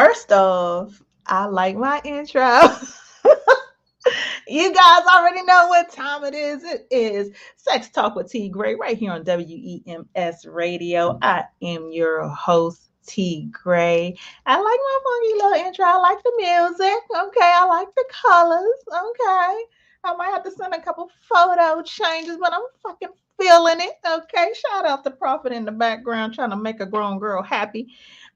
First off, I like my intro. You guys already know what time it is. It is Sex Talk with T Gray right here on WEMS Radio. I am your host, T Gray. I like my funky little intro. I like the music. Okay. I like the colors. Okay. I might have to send a couple photo changes, but I'm fucking feeling it. Okay. Shout out the prophet in the background trying to make a grown girl happy.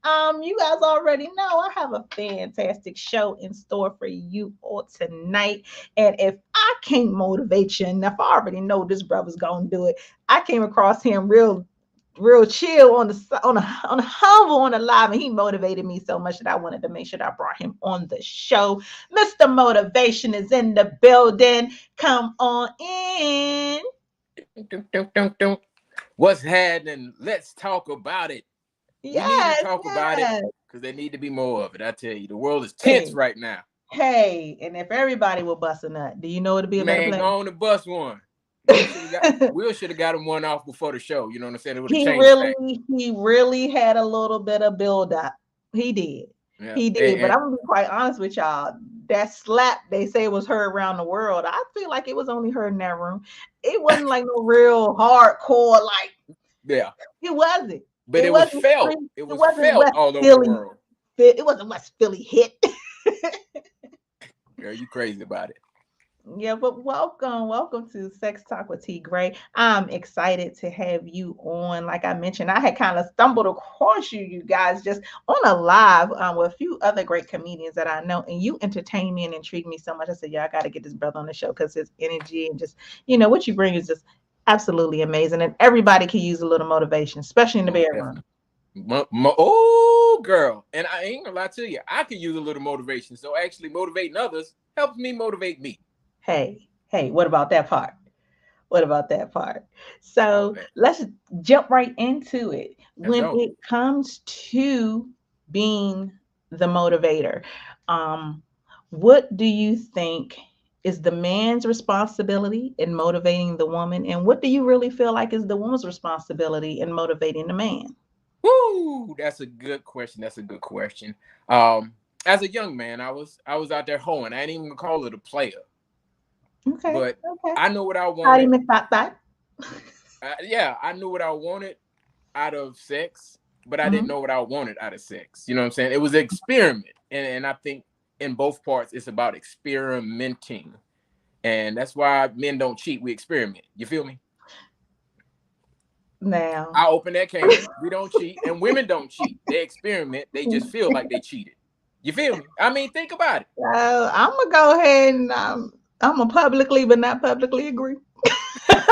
You guys already know I have a fantastic show in store for you all tonight. And if I can't motivate you enough, I already know this brother's gonna do it. I came across him real chill on the humble on the live, and he motivated me so much that I wanted to make sure that I brought him on the show. Mr. Motivation is in the building. Come on in. What's happening? Let's talk about it. We need Yes, to talk about it yes. because there need to be more of it. I tell you, the world is tense right now. Hey, and if everybody will bust a nut, do you know it'd be a better Man, place? go on and bust one. Will should have got him one off before the show. You know what I'm saying? It would have He changed he really had a little bit of build up. He did. Yeah. He did. But I'm gonna be quite honest with y'all. That slap they say was heard around the world. I feel like it was only heard in that room. It wasn't like no real hardcore, like yeah. it wasn't. But it was felt. It wasn't felt West all over Philly. the world. It wasn't West Philly hit. Girl, you crazy about it. Yeah, but welcome to Sex Talk with T Gray. I'm excited to have you on. Like I mentioned, I had kind of stumbled across you guys, just on a live with a few other great comedians that I know, and you entertained me and intrigued me so much. I said, yeah, I got to get this brother on the show because his energy and just what you bring is just absolutely amazing, and everybody can use a little motivation, especially in the bedroom. Oh, girl, and I ain't gonna lie to you, I could use a little motivation. So actually, motivating others helps me motivate me. Hey, what about that part? What about that part? So let's jump right into it. When it comes to being the motivator, what do you think is the man's responsibility in motivating the woman? And what do you really feel like is the woman's responsibility in motivating the man? Woo, that's a good question. As a young man, I was out there hoeing. I ain't even gonna call it a player. Okay. But I know what I wanted. How do you make that? Yeah, I knew what I wanted out of sex, but I didn't know what I wanted out of sex. You know what I'm saying? It was an experiment. And I think in both parts, it's about experimenting. And that's why men don't cheat. We experiment. You feel me? Now. I open that can. We don't cheat. And women don't cheat. They experiment. They just feel like they cheated. You feel me? I mean, think about it. I'm going to go ahead and I'm going to publicly, but not publicly agree. That's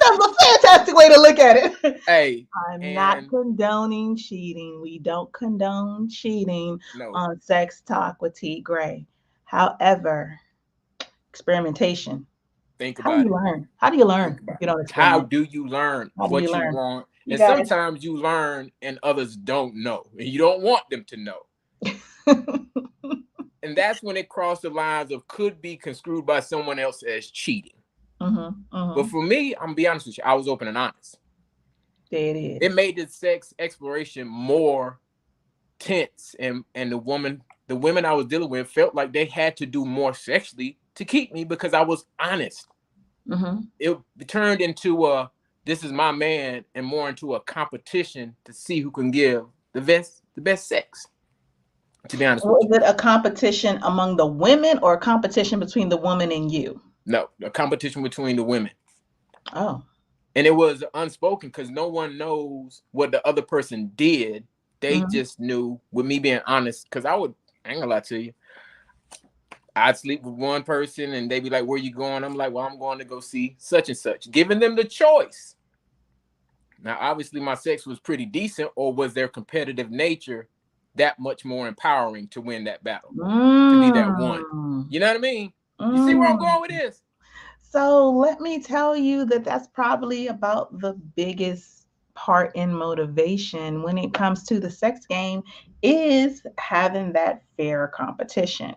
a fantastic way to look at it. Hey, I'm not condoning cheating. We don't condone cheating on Sex Talk with T Gray. However, experimentation. Think about it. How do you learn? You don't experiment? How do you learn what you want? And sometimes you learn and others don't know. And you don't want them to know. And that's when it crossed the lines of could be construed by someone else as cheating. But for me, I'm going to be honest with you, I was open and honest. There it is. It made the sex exploration more tense. And the women I was dealing with felt like they had to do more sexually to keep me because I was honest. It turned into this is my man and more into a competition to see who can give the best sex. To be honest with you. Was it a competition among the women or a competition between the woman and you? No, a competition between the women. Oh. And it was unspoken because no one knows what the other person did. They just knew, with me being honest, because I ain't gonna lie to you, I'd sleep with one person and they'd be like, where you going? I'm like, well, I'm going to go see such and such. Giving them the choice. Now, obviously, my sex was pretty decent, or was their competitive nature that much more empowering to win that battle, to be that one? You know what I mean? You see where I'm going with this? So let me tell you that's probably about the biggest part in motivation when it comes to the sex game is having that fair competition.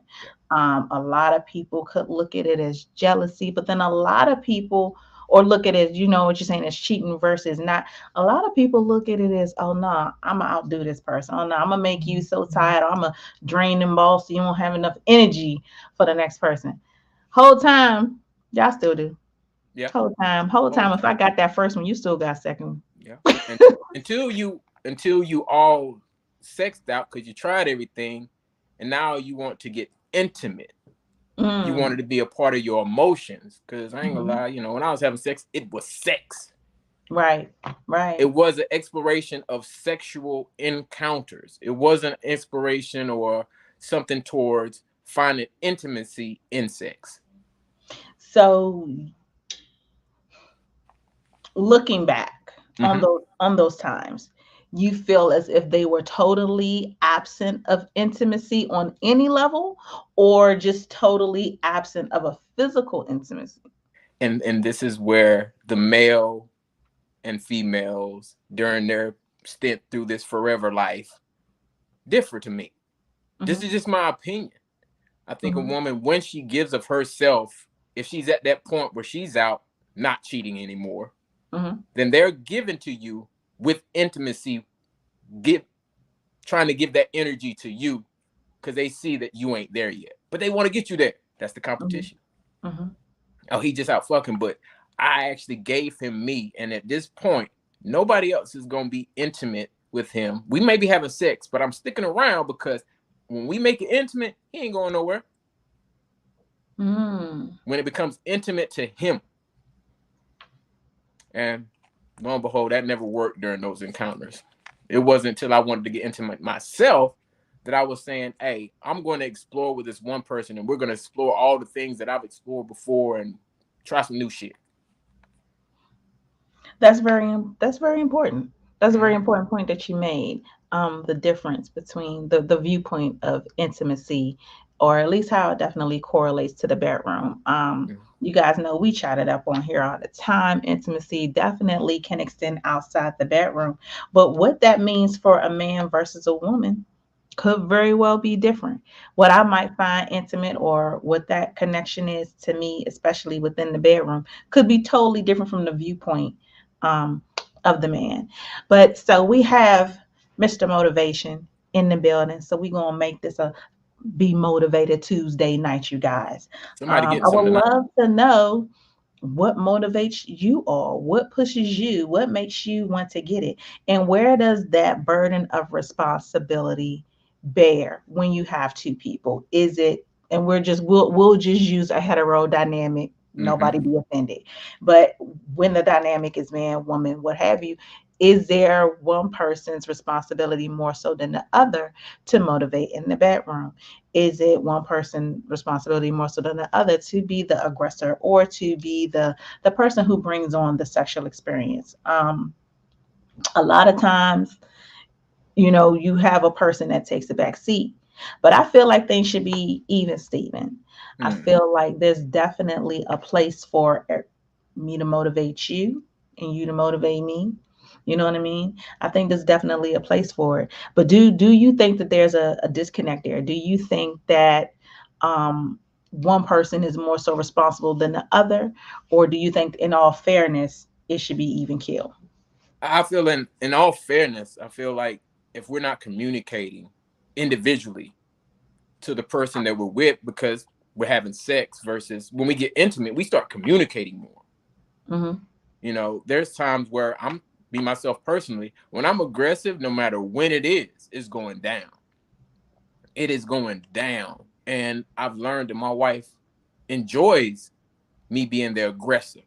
A lot of people could look at it as jealousy, but then a lot of people or look at it, you know what you're saying, as cheating versus not. A lot of people look at it as, oh no, I'm gonna outdo this person. Oh no, I'm gonna make you so tired, or I'm gonna drain them balls so you won't have enough energy for the next person. Whole time, y'all still do. Yeah. Whole Whole time. If time. I got that first one, you still got second Yeah. And until you all sexed out because you tried everything, and now you want to get intimate. one. You wanted to be a part of your emotions. Because I ain't gonna Mm-hmm. lie, when I was having sex, it was sex. Right, right. It was an exploration of sexual encounters. It wasn't inspiration or something towards finding intimacy in sex. So looking back on Mm-hmm. those times, you feel as if they were totally absent of intimacy on any level, or just totally absent of a physical intimacy. And this is where the male and females during their stint through this forever life differ to me. This Mm-hmm. is just my opinion. I think a Mm-hmm. woman, when she gives of herself, if she's at that point where she's out not cheating anymore, Mm-hmm. then they're given to you with intimacy, give trying to give that energy to you because they see that you ain't there yet. But they want to get you there. That's the competition. Mm-hmm. Oh, he just out fucking, but I actually gave him me. And at this point, nobody else is gonna be intimate with him. We may be having sex, but I'm sticking around because when we make it intimate, he ain't going nowhere. Mm-hmm. When it becomes intimate to him. And lo and behold, that never worked during those encounters. It wasn't until I wanted to get intimate myself that I was saying, hey, I'm going to explore with this one person and we're going to explore all the things that I've explored before and try some new shit. That's very important. That's a very Mm-hmm. important point that you made. The difference between the viewpoint of intimacy, or at least how it definitely correlates to the bedroom. You guys know we chat it up on here all the time. Intimacy definitely can extend outside the bedroom, but what that means for a man versus a woman could very well be different. What I might find intimate, or what that connection is to me, especially within the bedroom, could be totally different from the viewpoint um, of the man. But so we have Mr. Motivation in the building. So we're going to make this a Be Motivated Tuesday night, you guys. Somebody getting I would something tonight. love to know what motivates you all, what pushes you, what makes you want to get it, and where does that burden of responsibility bear when you have two people? Is it, and we'll just use a hetero dynamic, Mm-hmm. nobody be offended, but when the dynamic is man, woman, what have you, is there one person's responsibility more so than the other to motivate in the bedroom? Is it one person responsibility more so than the other to be the aggressor, or to be the person who brings on the sexual experience? A lot of times, you have a person that takes the back seat, but I feel like things should be even, Stephen. I Mm-hmm. feel like there's definitely a place for me to motivate you and you to motivate me. You know what I mean? I think there's definitely a place for it. But do you think that there's a disconnect there? Do you think that one person is more so responsible than the other, or do you think, in all fairness, it should be even kill? I feel in all fairness, I feel like if we're not communicating individually to the person that we're with because we're having sex versus when we get intimate, we start communicating more. Mm-hmm. There's times where I'm be myself personally. When I'm aggressive, no matter when it is, it's going down. It is going down. And I've learned that my wife enjoys me being the aggressor.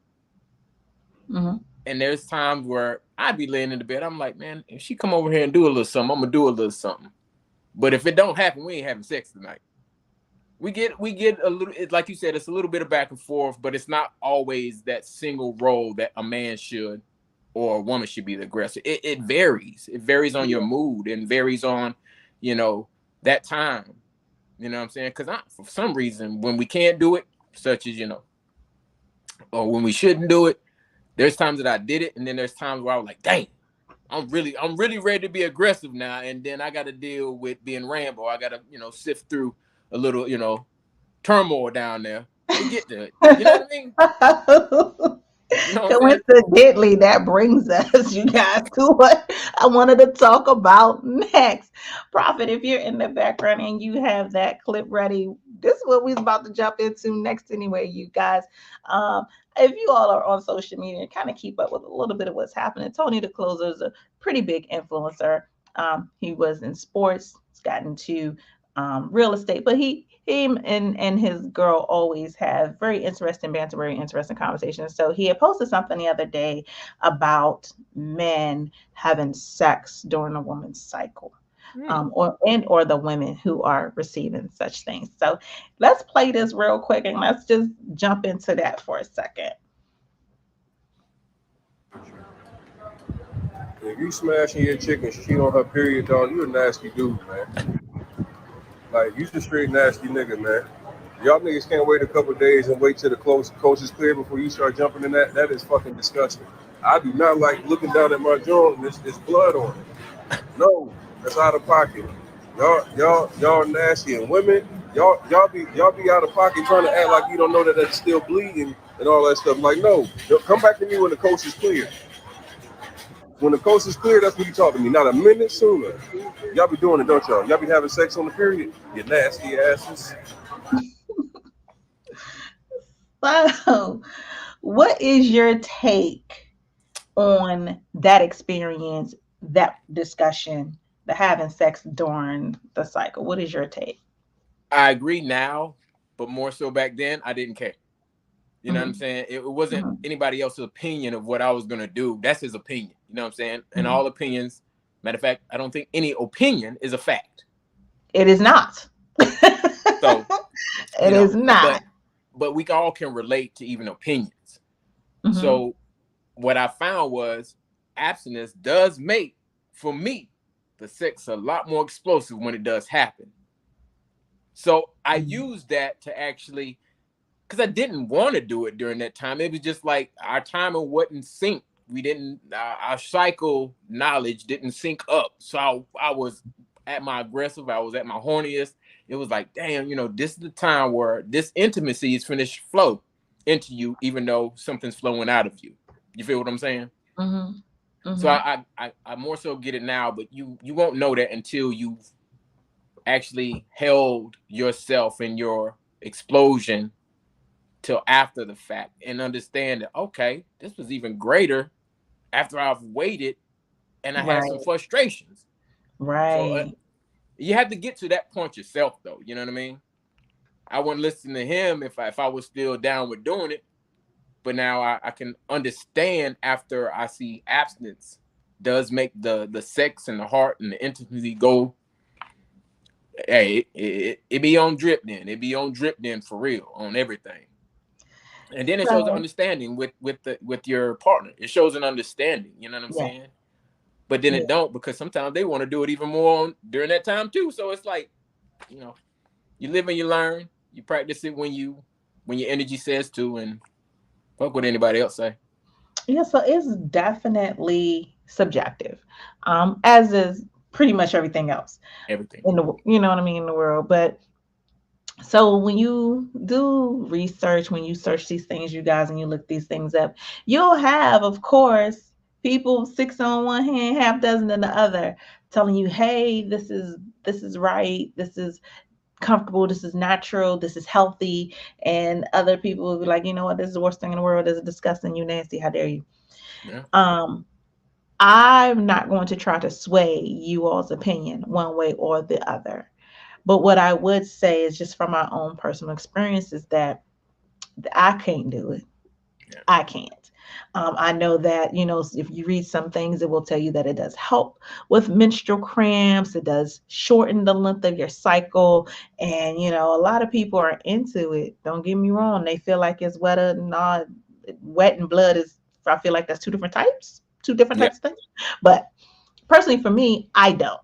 Mm-hmm. And there's times where I'd be laying in the bed. I'm like, man, if she come over here and do a little something, I'm gonna do a little something. But if it don't happen, we ain't having sex tonight. We get a little, like you said, it's a little bit of back and forth, but it's not always that single role that a man should or a woman should be the aggressor. It varies. It varies on your Yeah. mood and varies on, you know, that time. You know what I'm saying? Because for some reason, when we can't do it, such as or when we shouldn't do it, there's times that I did it, and then there's times where I was like, dang, I'm really ready to be aggressive now, and then I got to deal with being Rambo. I got to sift through a little turmoil down there to get to it. You know what I mean? You know what I'm saying? Coincidentally, that brings us, you guys, to what I wanted to talk about next. Prophet, if you're in the background and you have that clip ready, this is what we're about to jump into next anyway, you guys. If you all are on social media and kind of keep up with a little bit of what's happening, Tony the Closer is a pretty big influencer. He was in sports, he's gotten into real estate, but him and his girl always have very interesting banter, very interesting conversations. So he had posted something the other day about men having sex during a woman's cycle. Or the women who are receiving such things. So let's play this real quick and let's just jump into that for a second. If you smashing your chick and she on her period, dog, you a nasty dude, man. Like, you just straight nasty nigga, man. Y'all niggas can't wait a couple days and wait till the coast is clear before you start jumping in that. That is fucking disgusting. I do not like looking down at my joint and there's blood on it. No, that's out of pocket. Y'all nasty, and women, y'all be out of pocket trying to act like you don't know that that's still bleeding and all that stuff. Like, no, come back to me when the coast is clear. When the coast is clear, that's when you talk to me. Not a minute sooner. Y'all be doing it, don't y'all? Y'all be having sex on the period? You nasty asses. So, what is your take on that experience, that discussion, the having sex during the cycle? What is your take? I agree now, but more so back then, I didn't care. You know what I'm saying? It wasn't anybody else's opinion of what I was going to do. That's his opinion. You know what I'm saying? And all opinions, matter of fact, I don't think any opinion is a fact. It is not. So it is not. But we all can relate to even opinions. So what I found was abstinence does make, for me, the sex a lot more explosive when it does happen. So I used that to actually, because I didn't want to do it during that time. It was just like our timing wasn't synced. We didn't, our cycle knowledge didn't sync up. So I was at my aggressive, I was at my horniest. It was like, damn, this is the time where this intimacy is finished flow into you, even though something's flowing out of you. You feel what I'm saying? So I more so get it now, but you won't know that until you've actually held yourself in your explosion till after the fact and understand that, okay, this was even greater after I've waited and I had some frustrations. Right. So you have to get to that point yourself, though. You know what I mean? I wouldn't listen to him if I was still down with doing it. But now I can understand after I see abstinence does make the sex and the heart and the intimacy go. Hey, it be on drip then. It be on drip then for real on everything. And then it shows an understanding with your partner. It shows an understanding. You know what I'm saying? But then it don't, because sometimes they want to do it even more during that time too. So it's like, you live and you learn. You practice it when your energy says to, and fuck what anybody else say. Yeah, so it's definitely subjective, as is pretty much everything else. Everything. In the, you know what I mean, in the world. But so when you do research, when you search these things, you guys, and you look these things up, you'll have, of course, people 6 on one hand, half dozen in the other, telling you, hey, this is right, this is comfortable, this is natural, this is healthy. And other people will be like, you know what, this is the worst thing in the world, this is disgusting, you nasty, how dare you. I'm not going to try to sway you all's opinion one way or the other. But what I would say is, just from my own personal experience, is that I can't do it. I can't. I know that, if you read some things, it will tell you that it does help with menstrual cramps. It does shorten the length of your cycle. And, a lot of people are into it. Don't get me wrong. They feel like it's wetter. Nah, wet and blood is, I feel like that's two different types of things. But personally, for me, I don't.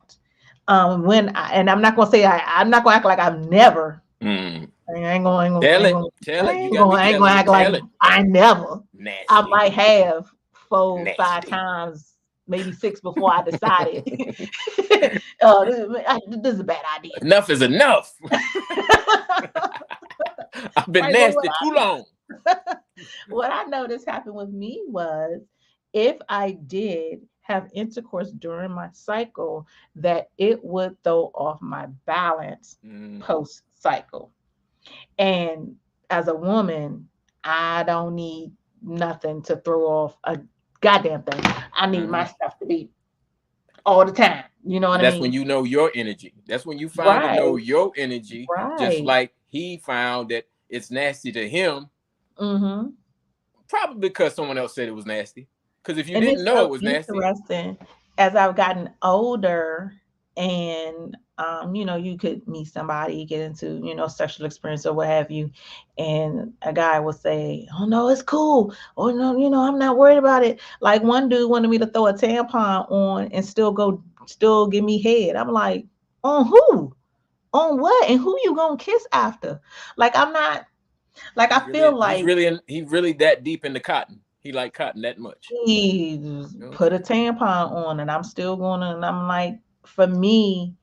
And I'm not gonna say I'm not gonna act like I've never. I ain't gonna act like I never. Nasty. I might have 4, 5 times, maybe 6 before I decided. This is a bad idea. Enough is enough. I've been nasty too long. what I noticed happened with me was if I did have intercourse during my cycle, that it would throw off my balance Mm, post cycle. And as a woman, I don't need nothing to throw off a goddamn thing. I need my mhm. stuff to be all the time. You know what And I that's when mean? you know your energy. That's when you find to know Right, your energy, just right. like he found that it's nasty to him, Mm-hmm. probably because someone else said it was nasty. Because if you And didn't it's know it so was nasty, interesting as I've gotten older and you could meet somebody, get into, sexual experience or what have you, and a guy will say, "Oh no, it's cool," or "No, I'm not worried about it." Like one dude wanted me to throw a tampon on and still give me head. I'm like, on who? On what? And who you gonna kiss after? Like I'm not like I feel like he's really that deep into cotton. He like cotton that much. he put a Okay. tampon on and I'm still going to, and I'm like, for me,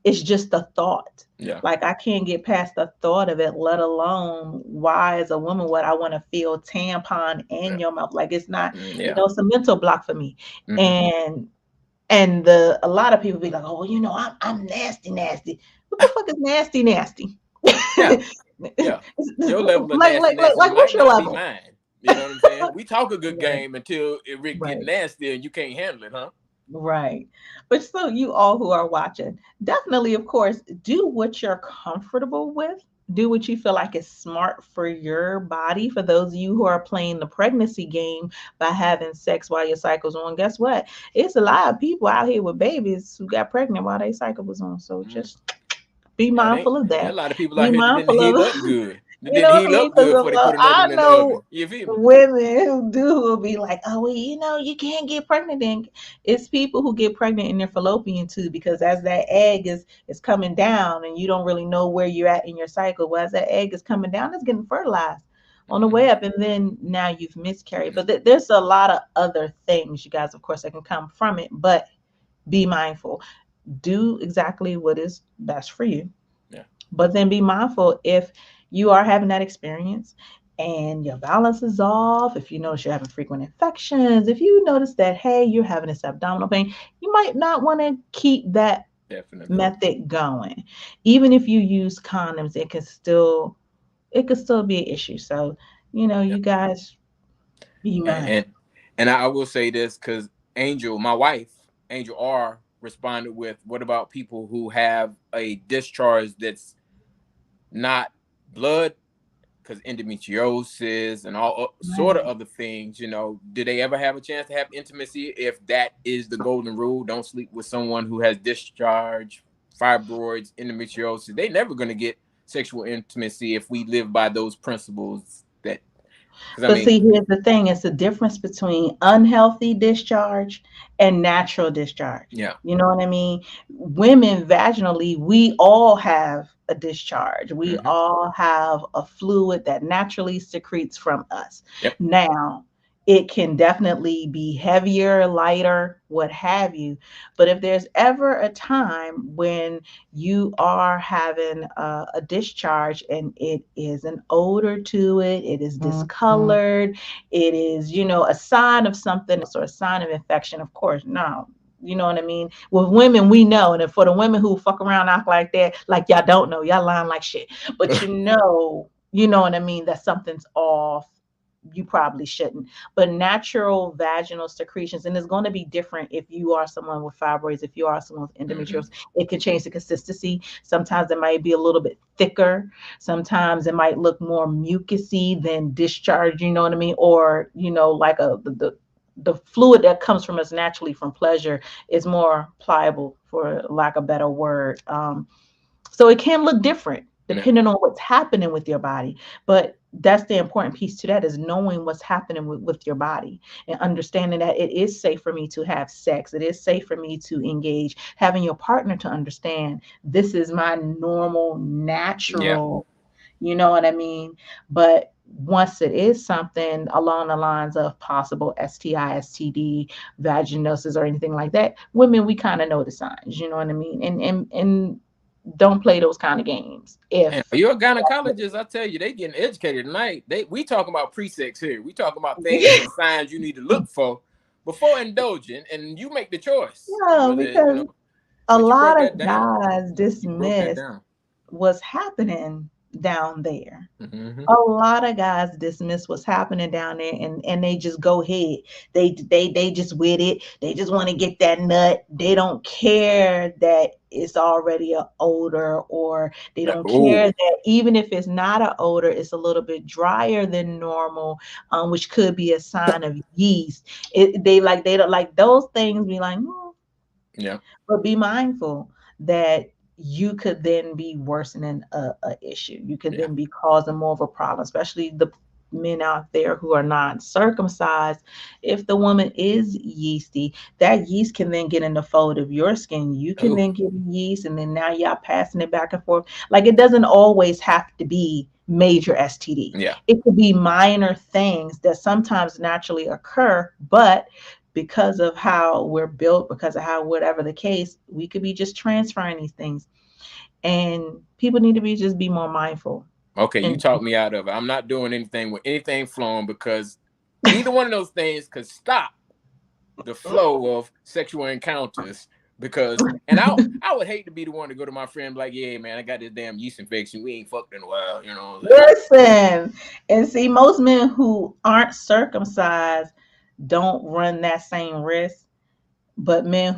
it's just the thought. Yeah. Like I can't get past the thought of it, let alone why as a woman would I want to feel tampon in Yeah. your mouth. Like it's not, Yeah. it's a mental block for me. Hmm. And the a lot of people be like, oh, well, I'm nasty, nasty. What the fuck is nasty, nasty? Yeah. Yeah. Your level of like, like, like, nastiness like, what's might your not be level? mine. You know what I'm saying? We talk a good Right, game until it get right. nasty and you can't handle it, huh? Right. But so you all who are watching, definitely, of course, do what you're comfortable with. Do what you feel like is smart for your body. For those of you who are playing the pregnancy game by having sex while your cycle's on, guess what? It's a lot of people out here with babies who got pregnant while their cycle was on. So Mm. just be Yeah, mindful of there are a that. lot of people Be out here that didn't mindful heal of up good. That You didn't know what I heal mean? up good before they Because put another I one in the oven. know You feel me? women who will be like, oh, well, you can't get pregnant. Then it's people who get pregnant in their fallopian tube because as that egg is coming down and you don't really know where you're at in your cycle. Well, as that egg is coming down, it's getting fertilized on the way Hmm. up, and then now you've miscarried. But there's a lot of other things, you guys, of course, that can come from it. But be mindful. Do exactly what is best for you, Yeah. but then be mindful if you are having that experience and your balance is off, if you notice you're having frequent infections, if you notice that, hey, you're having this abdominal pain, you might not want to keep that Definitely. method going. Even if you use condoms, it could still be an issue. So, Yeah. you guys be And mindful. and, and I will say this because Angel, my wife, Angel R, responded with, "What about people who have a discharge that's not blood because endometriosis and all sort of Right. other things, do they ever have a chance to have intimacy if that is the golden rule? Don't sleep with someone who has discharge, fibroids, endometriosis. They never going to get sexual intimacy if we live by those principles that, because I But mean, see, here's the thing, it's the difference between unhealthy discharge and natural discharge. yeah. You know what I mean? Women vaginally, we all have a discharge. We Hmm. all have a fluid that naturally secretes from us. Yep. Now, it can definitely be heavier, lighter, what have you. But if there's ever a time when you are having a discharge and it is an odor to it, it is discolored, it is, a sign of something else or a sign of infection, of course, no. You know what I mean? With women, we know. And for the women who fuck around, act like that, like y'all don't know, y'all lying like shit. But you know what I mean, that something's off. You probably shouldn't. But natural vaginal secretions, and it's going to be different if you are someone with fibroids, if you are someone with Hmm. endometriosis, it can change the consistency. Sometimes it might be a little bit thicker. Sometimes it might look more mucusy than discharge, you know what I mean? Or, like the fluid that comes from us naturally from pleasure is more pliable, for lack of a better word. So it can look different Yeah. depending on what's happening with your body. But that's the important piece to that, is knowing what's happening with your body and understanding that it is safe for me to have sex. It is safe for me to engage, having your partner to understand this is my normal, Yeah. natural, you know what I mean? But once it is something along the lines of possible STI, STD, vaginosis, or anything like that, women, we kind of know the signs, you know what I mean? And don't play those kind of games. Man, If you're a gynecologist, I tell you, they getting educated tonight. We talking about pre-sex here. We talking about things and signs you need to look for before indulging, and you make the choice. no, Whether, because a but you broke lot of that down. guys You broke that dismiss down. what's happening down there. Mm-hmm. A lot of guys dismiss what's happening down there, and they just go ahead. They just with it. They just want to get that nut. They don't care that it's already a odor, or they don't care Oh, that even if it's not an odor, it's a little bit drier than normal, which could be a sign of yeast. They don't like those things. Be like, yeah, but be mindful that you could then be worsening a issue. You could yeah. then be causing more of a problem, especially the men out there who are not circumcised. If the woman is yeasty, that yeast can then get in the fold of your skin. You can Oh, then get yeast, and then now y'all passing it back and forth. Like, it doesn't always have to be major STD. yeah. It could be minor things that sometimes naturally occur, but because of how we're built, because of how whatever the case, we could be just transferring these things. And people need to just be more mindful. Okay, you And talked me out of it. I'm not doing anything with anything flowing because neither one of those things could stop the flow of sexual encounters. Because and I would hate to be the one to go to my friend like, yeah, man, I got this damn yeast infection. We ain't fucked in a while, listen, and see, most men who aren't circumcised don't run that same risk. But men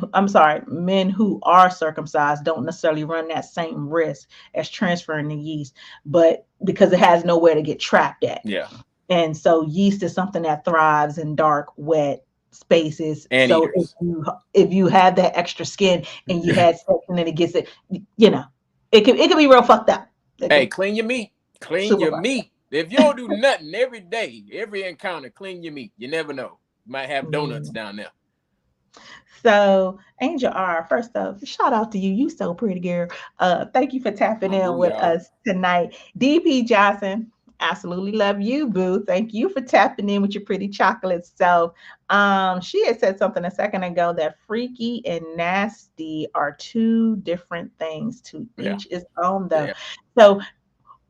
who are circumcised don't necessarily run that same risk as transferring the yeast, but because it has nowhere to get trapped at. Yeah. And so yeast is something that thrives in dark, wet spaces. And So eaters. if you have that extra skin and you had sex and then it gets it, it could be real fucked up. Hey, clean your meat. Clean Super your fucked meat. If you don't do nothing every day, every encounter, clean your meat. You never know. You might have donuts up. down there. So, Angel R, first off, shout out to you. You so pretty, girl. Thank you for tapping Oh, in boo, with y'all. us tonight. DP Johnson, absolutely love you, boo. Thank you for tapping in with your pretty chocolate self. She had said something a second ago that freaky and nasty are two different things. To Yeah. each its own, though. Yeah. So,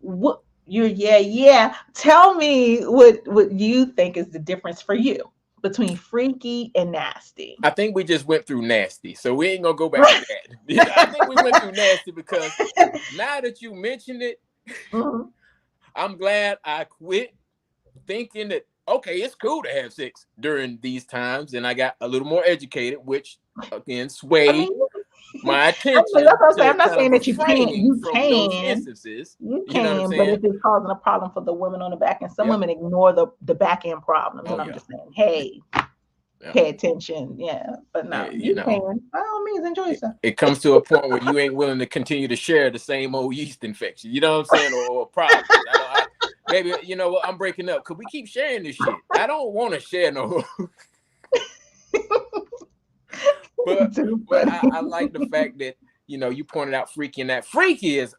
what yeah. Tell me what you think is the difference for you between freaky and nasty. I think we just went through nasty, so we ain't gonna go back to that. I think we went through nasty because now that you mentioned it, Mhm. I'm glad I quit thinking that okay, it's cool to have sex during these times, and I got a little more educated, which again I swayed mean, my that's attention what I'm saying. to I'm not kind of saying that you can't. refraining You from those can. instances. You You know what I'm can, but saying? if it's causing a problem for the women on the back end, some Yep. women ignore the back end problems, Oh and I'm yeah. just saying, hey, Yeah. pay attention. Yeah, but no, You you know, can. By all means, enjoy yourself. it comes to a point where you ain't willing to continue to share the same old yeast infection. You know what I'm saying? Or problems. Baby, you know what? I'm breaking up. Could we keep sharing this shit? I don't want to share no. but Too but funny. I like the fact that you pointed out freaky, and that freaky is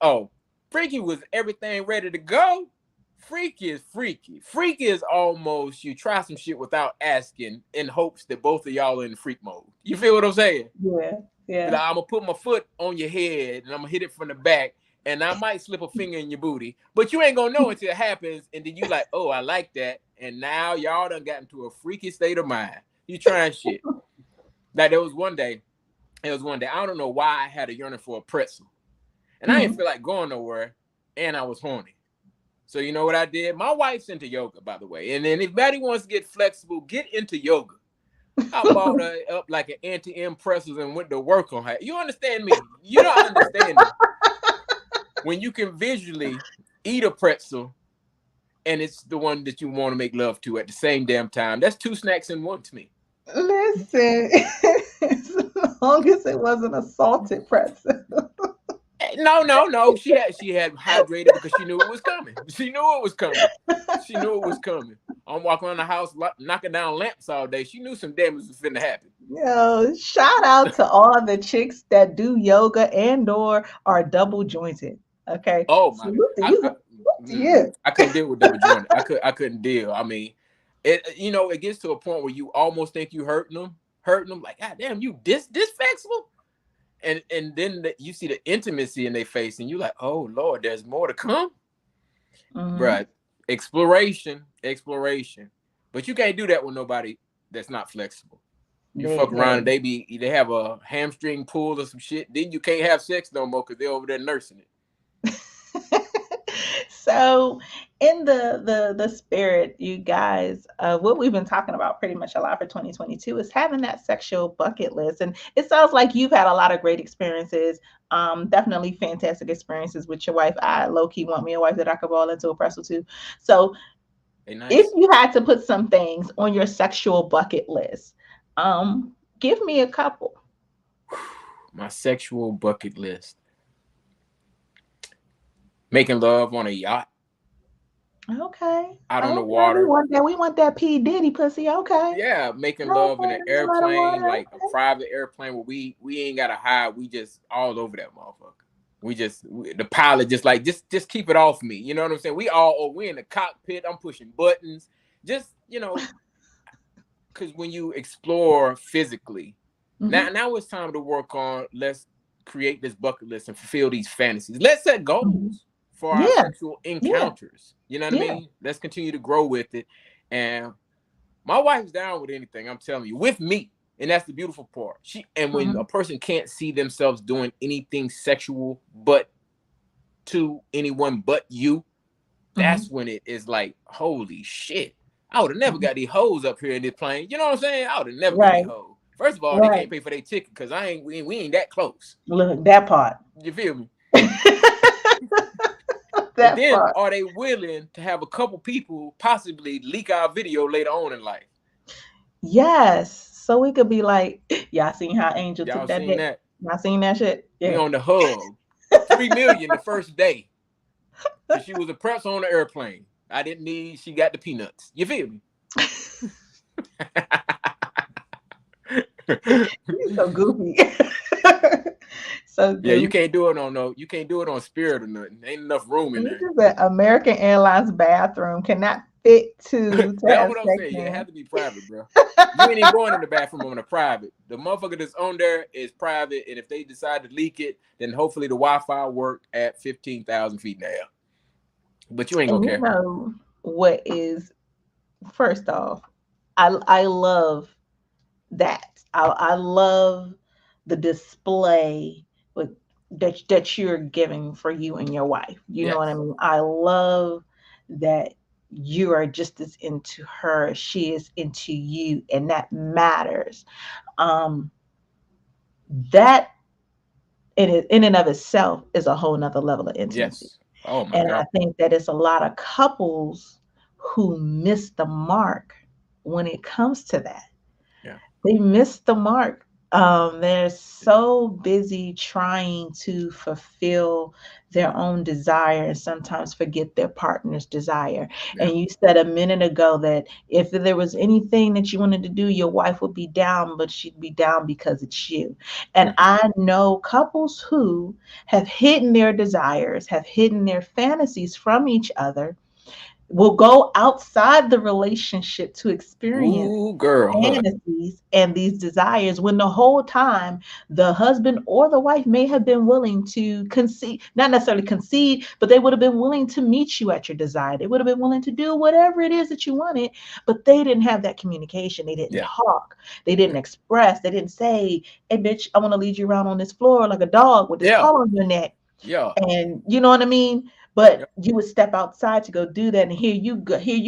freaky was everything ready to go. Freaky is freaky. Freaky is almost you try some shit without asking in hopes that both of y'all are in freak mode. You feel what I'm saying? Yeah. Like, I'm gonna put my foot on your head and I'm gonna hit it from the back, and I might slip a finger in your booty, but you ain't gonna know until it happens, and then you like, oh, I like that, and now y'all done got into a freaky state of mind. You trying shit. Like there was one day, I don't know why I had a yearning for a pretzel, and I didn't feel like going nowhere, and I was horny. So you know what I did? My wife's into yoga, by the way, and then if anybody wants to get flexible, get into yoga. I bought her up like an anti-M pretzels and went to work on her. You understand me? You don't understand me. When you can visually eat a pretzel and it's the one that you want to make love to at the same damn time, that's two snacks in one to me. Listen, as long as it wasn't a salted pretzel. No. She had hydrated because she knew it was coming. She knew it was coming. I'm walking around the house knocking down lamps all day. She knew some damage was finna happen. Shout out to all the chicks that do yoga and or are double jointed. Okay. Oh my! Salute to you. Salute to you. I couldn't deal with double jointed. I couldn't deal. I mean, it gets to a point where you almost think you hurting them. Like, God damn, you this flexible. and then you see the intimacy in their face, and you're like, oh Lord, there's more to come, bruh. Exploration. But you can't do that with nobody that's not flexible. You fuck around and they have a hamstring pull or some shit, then you can't have sex no more because they're over there nursing it. So, in the spirit, you guys, what we've been talking about pretty much a lot for 2022 is having that sexual bucket list, and it sounds like you've had a lot of great experiences. Definitely fantastic experiences with your wife. I low key want me a wife that I could ball into a pretzel to. So, Nice. if you had to put some things on your sexual bucket list, give me a couple. My sexual bucket list. Making love on a yacht. Okay. Out on the water. We want that P. Diddy pussy. Okay. Yeah, making love in an airplane, like a private airplane where we ain't gotta hide. We just all over that motherfucker. The pilot just keep it off me. You know what I'm saying? We in the cockpit. I'm pushing buttons. Just, because when you explore physically, now it's time to work on. Let's create this bucket list and fulfill these fantasies. Let's set goals for our sexual encounters. You know what I mean? Let's continue to grow with it. And my wife's down with anything, I'm telling you, with me. And that's the beautiful part. When a person can't see themselves doing anything sexual but to anyone but you, that's when it is like, holy shit. I would have never got these hoes up here in this plane. You know what I'm saying? I would have never got these hoes. First of all, they can't pay for their ticket because we ain't that close. Look, that part. You feel me? And then are they willing to have a couple people possibly leak our video later on in life? Yes. So we could be like, y'all seen how Angel took that dick? Y'all seen that shit? Yeah. We on the hub. 3 million the first day. So she was a press on the airplane. She got the peanuts. You feel me? You're so goofy. So yeah, you can't do it on Spirit or nothing. Ain't enough room in there. The American Airlines bathroom cannot fit to that's what I'm saying. Yeah, it has to be private, bro. You ain't even going in the bathroom on a private. The motherfucker that's on there is private, and if they decide to leak it, then hopefully the Wi-Fi work at 15,000 feet in the air. But you ain't gonna care. You know what is, first off, I love that. I love the display that you're giving for you and your wife. You know what I mean? I love that you are just as into her as she is into you, and that matters. That in and of itself is a whole nother level of intimacy. Yes. Oh my God. I think that it's a lot of couples who miss the mark when it comes to that. Yeah. They miss the mark. They're so busy trying to fulfill their own desire and sometimes forget their partner's desire. Yeah. And you said a minute ago that if there was anything that you wanted to do, your wife would be down, but she'd be down because it's you. And I know couples who have hidden their desires, have hidden their fantasies from each other, will go outside the relationship to experience fantasies and these desires, when the whole time the husband or the wife may have been willing to concede, not necessarily concede, but they would have been willing to meet you at your desire. They would have been willing to do whatever it is that you wanted, but they didn't have that communication. They didn't talk. They didn't express. They didn't say, hey, bitch, I want to lead you around on this floor like a dog with this collar on your neck. Yeah. And you know what I mean? But you would step outside to go do that, and here you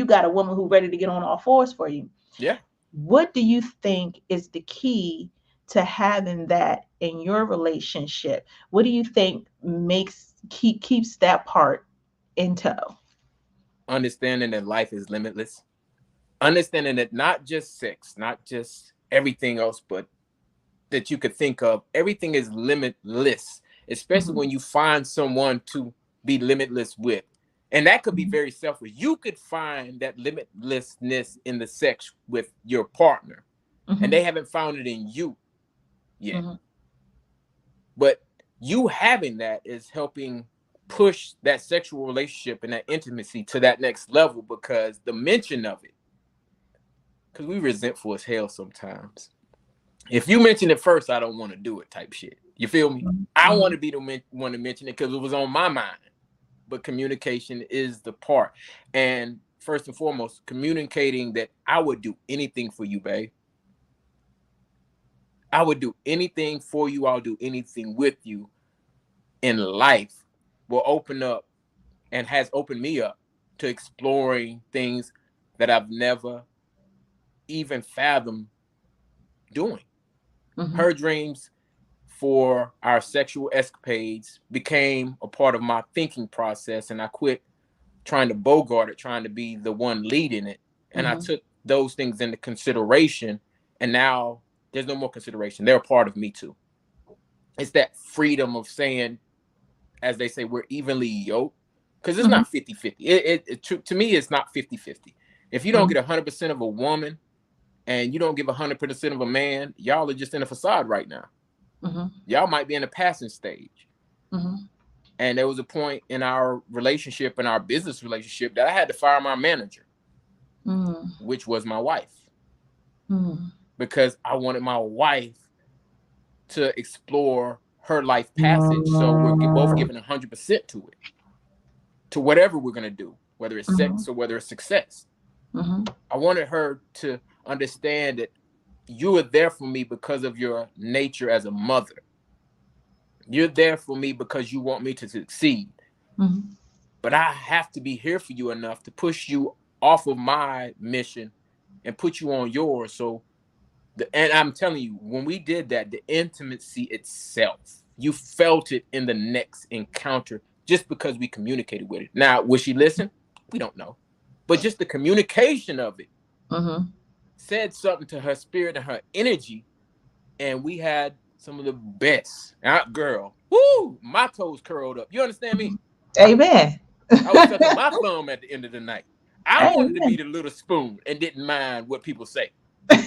got a woman who's ready to get on all fours for you. Yeah. What do you think is the key to having that in your relationship? What do you think keeps that part in tow? Understanding that life is limitless. Understanding that not just sex, not just everything else, but that you could think of, everything is limitless, especially when you find someone to be limitless with. And that could be very selfish. You could find that limitlessness in the sex with your partner, and they haven't found it in you yet. But you having that is helping push that sexual relationship and that intimacy to that next level, because the mention of it, because we resentful as hell sometimes. If you mention it first, I don't want to do it type shit. You feel me? I want Mm-hmm. to be the one to mention it because it was on my mind. But communication is the part. And first and foremost, communicating that I would do anything for you, babe. I would do anything for you. I'll do anything with you in life will open up and has opened me up to exploring things that I've never even fathomed doing. Mm-hmm. Her dreams for our sexual escapades became a part of my thinking process, and I quit trying to bogart it, trying to be the one leading it. And I Mm-hmm. took those things into consideration, and now there's no more consideration. They're a part of me too. It's that freedom of saying, as they say, we're evenly yoked, because it's Mm-hmm. not 50-50. To me, it's not 50-50. If you don't get 100% of a woman and you don't give 100% of a man, y'all are just in a facade right now. Mm-hmm. Y'all might be in a passing stage. Mm-hmm. And there was a point in our relationship, in our business relationship, that I had to fire my manager, Mm-hmm. which was my wife, Mm-hmm. because I wanted my wife to explore her life passage. So we're both giving 100% to it, to whatever we're going to do, whether it's Mm-hmm. sex or whether it's success. Mm-hmm. I wanted her to understand that you are there for me because of your nature as a mother. You're there for me because you want me to succeed. Mm-hmm. But I have to be here for you enough to push you off of my mission and put you on yours. So, and I'm telling you, when we did that, the intimacy itself, you felt it in the next encounter just because we communicated with it. Now, would she listen? We don't know. But just the communication of it Mm-hmm. said something to her spirit and her energy. And we had some of the best. Girl, woo, my toes curled up. You understand me? Amen. I was sucking my thumb at the end of the night. I wanted to be Amen. the little spoon and didn't mind what people say.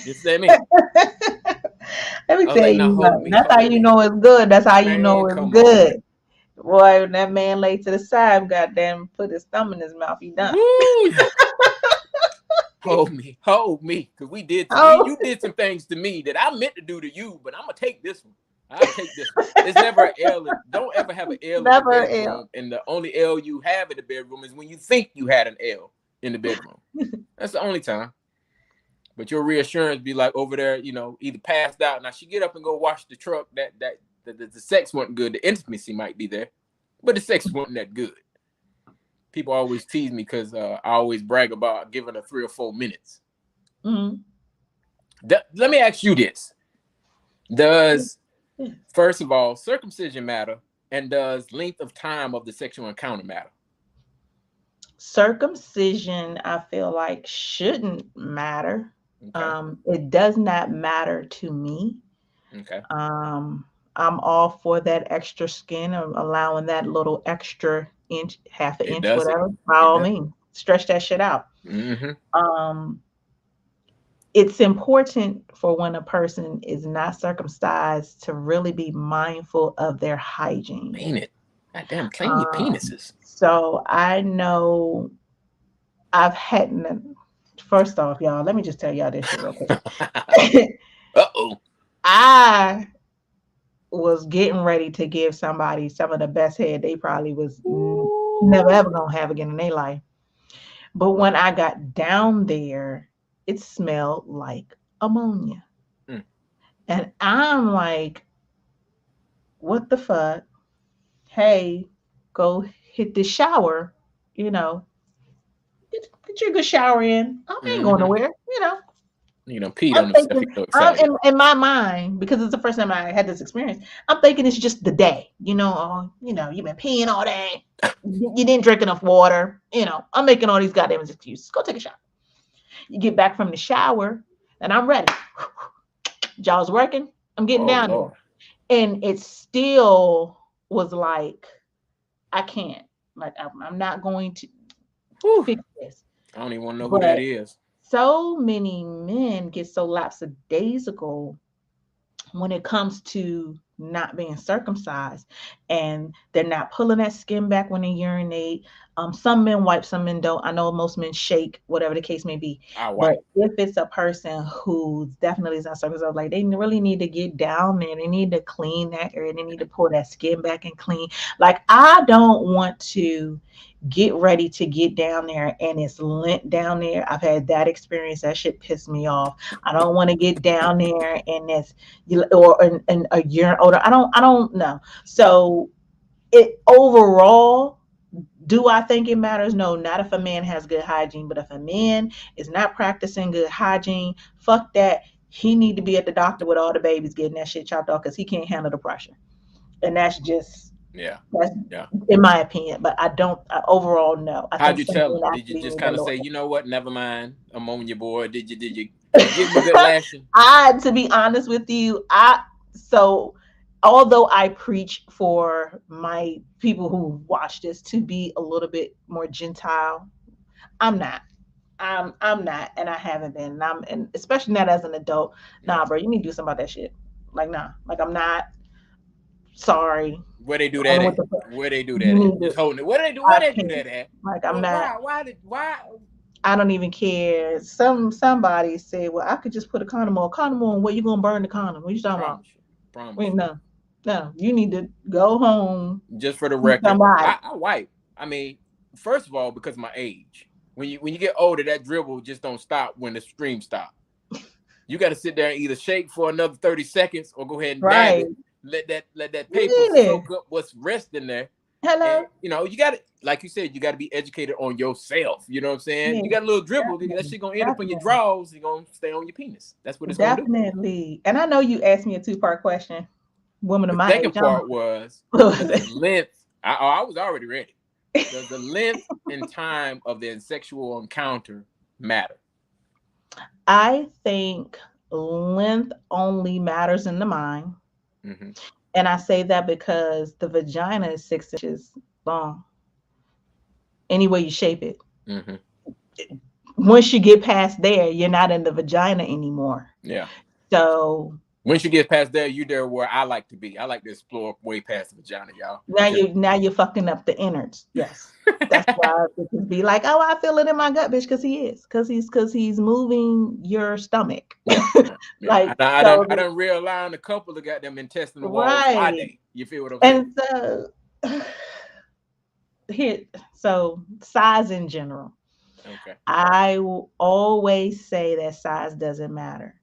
You understand me? Let me I was tell like, now you, hold me, that's how hold you me. know it's good. That's how you Man, know it's come on, man. good. Boy, when that man lay to the side, goddamn, put his thumb in his mouth, he done. Woo! Hold me. Because Oh, you did some things to me that I meant to do to you, but I'm gonna take this one. I'll take this one. It's never an L. Don't ever have an L in the never ill. bedroom. And the only L you have in the bedroom is when you think you had an L in the bedroom. That's the only time. But your reassurance be like over there, either passed out. Now she get up and go wash the truck. The sex wasn't good. The intimacy might be there, but the sex wasn't that good. People always tease me because I always brag about giving her 3 or 4 minutes. Mm-hmm. Let me ask you this: does, first of all, circumcision matter, and does length of time of the sexual encounter matter? Circumcision, I feel like, shouldn't matter. Okay. It does not matter to me. Okay. Um, I'm all for that extra skin, or allowing that little extra inch, half an It inch, does it. whatever. By It all does. means, stretch that shit out. Mm-hmm. Um, it's important for when a person is not circumcised to really be mindful of their hygiene. Clean it. God damn, clean your Um, penises. so I know I've had, first off, y'all, let me just tell y'all this shit real quick. Uh-oh. I was getting ready to give somebody some of the best head they probably was never ever gonna have again in their life. But when I got down there, it smelled like ammonia. Mm. And I'm like, what the fuck? Hey, go hit the shower, you know, get your good shower in. I ain't going Mm-hmm. nowhere. Peed I'm on himself. thinking, He's so I'm excited. in my mind, because it's the first time I had this experience. I'm thinking it's just the day, you've been peeing all day. You didn't drink enough water. I'm making all these goddamn excuses. Go take a shower. You get back from the shower, and I'm ready. Jaw's working. I'm getting Oh down there. Lord. And it still was like, I can't. Like, I'm not going to Whew. fix this. I don't even want to know who that But is. so many men get so lackadaisical when it comes to not being circumcised, and they're not pulling that skin back when they urinate. Some men wipe, some men don't. I know most men shake, whatever the case may be. I But wipe. if it's a person who definitely is not circumcised, like they really need to get down there, they need to clean that area, they need to pull that skin back and clean. Like I don't want to get ready to get down there and it's lint down there. I've had that experience. That shit pissed me off. I don't want to get down there and it's or and a urine odor. I don't know. So it overall, do I think it matters? No, not if a man has good hygiene, but if a man is not practicing good hygiene, fuck that. He need to be at the doctor with all the babies getting that shit chopped off because he can't handle the pressure. And Yeah. that's Yeah. in my opinion. But overall no. I How'd think you some tell men him? Did you actually just need a kind of little. say, you know what, never mind, I'm on your board? Did you give him a good lashing? To be honest with you, so although I preach for my people who watch this to be a little bit more gentile, I'm not. I'm not, and I haven't been. And especially not as an adult. Yeah. Nah, bro, you need to do something about that shit. Like, nah, like I'm not. Sorry. Where they do I don't that know at? what the fuck. Where they do You that at? need Just to. holding it. Where they do? I Where they do can't. that at? Like I'm not. Why? I don't even care. Somebody said, well, I could just put a condom on. Condom on. Where you gonna burn the condom? What you talking about? Promise you. Promise Wait, you. no, no. You need to go home. Just for the See record, somebody. I wipe. I mean, first of all, because of my age. When you get older, that dribble just don't stop when the stream stop. You got to sit there and either shake for another 30 seconds or go ahead and dab Right. it. Let that paper Really? soak up what's resting there. And Hello. you got to, like you said, you got to be educated on yourself. You know what I'm saying? Yeah, You got a little dribble, that definitely, shit gonna end up in your definitely, drawers. You're gonna stay on your penis. That's what it's gonna do. definitely. And I know you asked me a two-part question. Woman of The my age, second I don't part was, know. What was does it? length? I was already ready. Does the length and time of the sexual encounter matter? I think length only matters in the mind. Mm-hmm. And I say that because the vagina is 6 inches long, any way you shape it. Mm-hmm. Once you get past there, you're not in the vagina anymore. Yeah. So Once you get past there, you there where I like to be. I like to explore way past the vagina, y'all. now you're fucking up the innards. Yes. That's why bitches be like, oh, I feel it in my gut, bitch, because he's moving your stomach. Yeah. Yeah. Like I so done realign a couple of goddamn intestinal walls my right. day. You feel what I'm saying? And so here, so size in general. Okay. I will always say that size doesn't matter.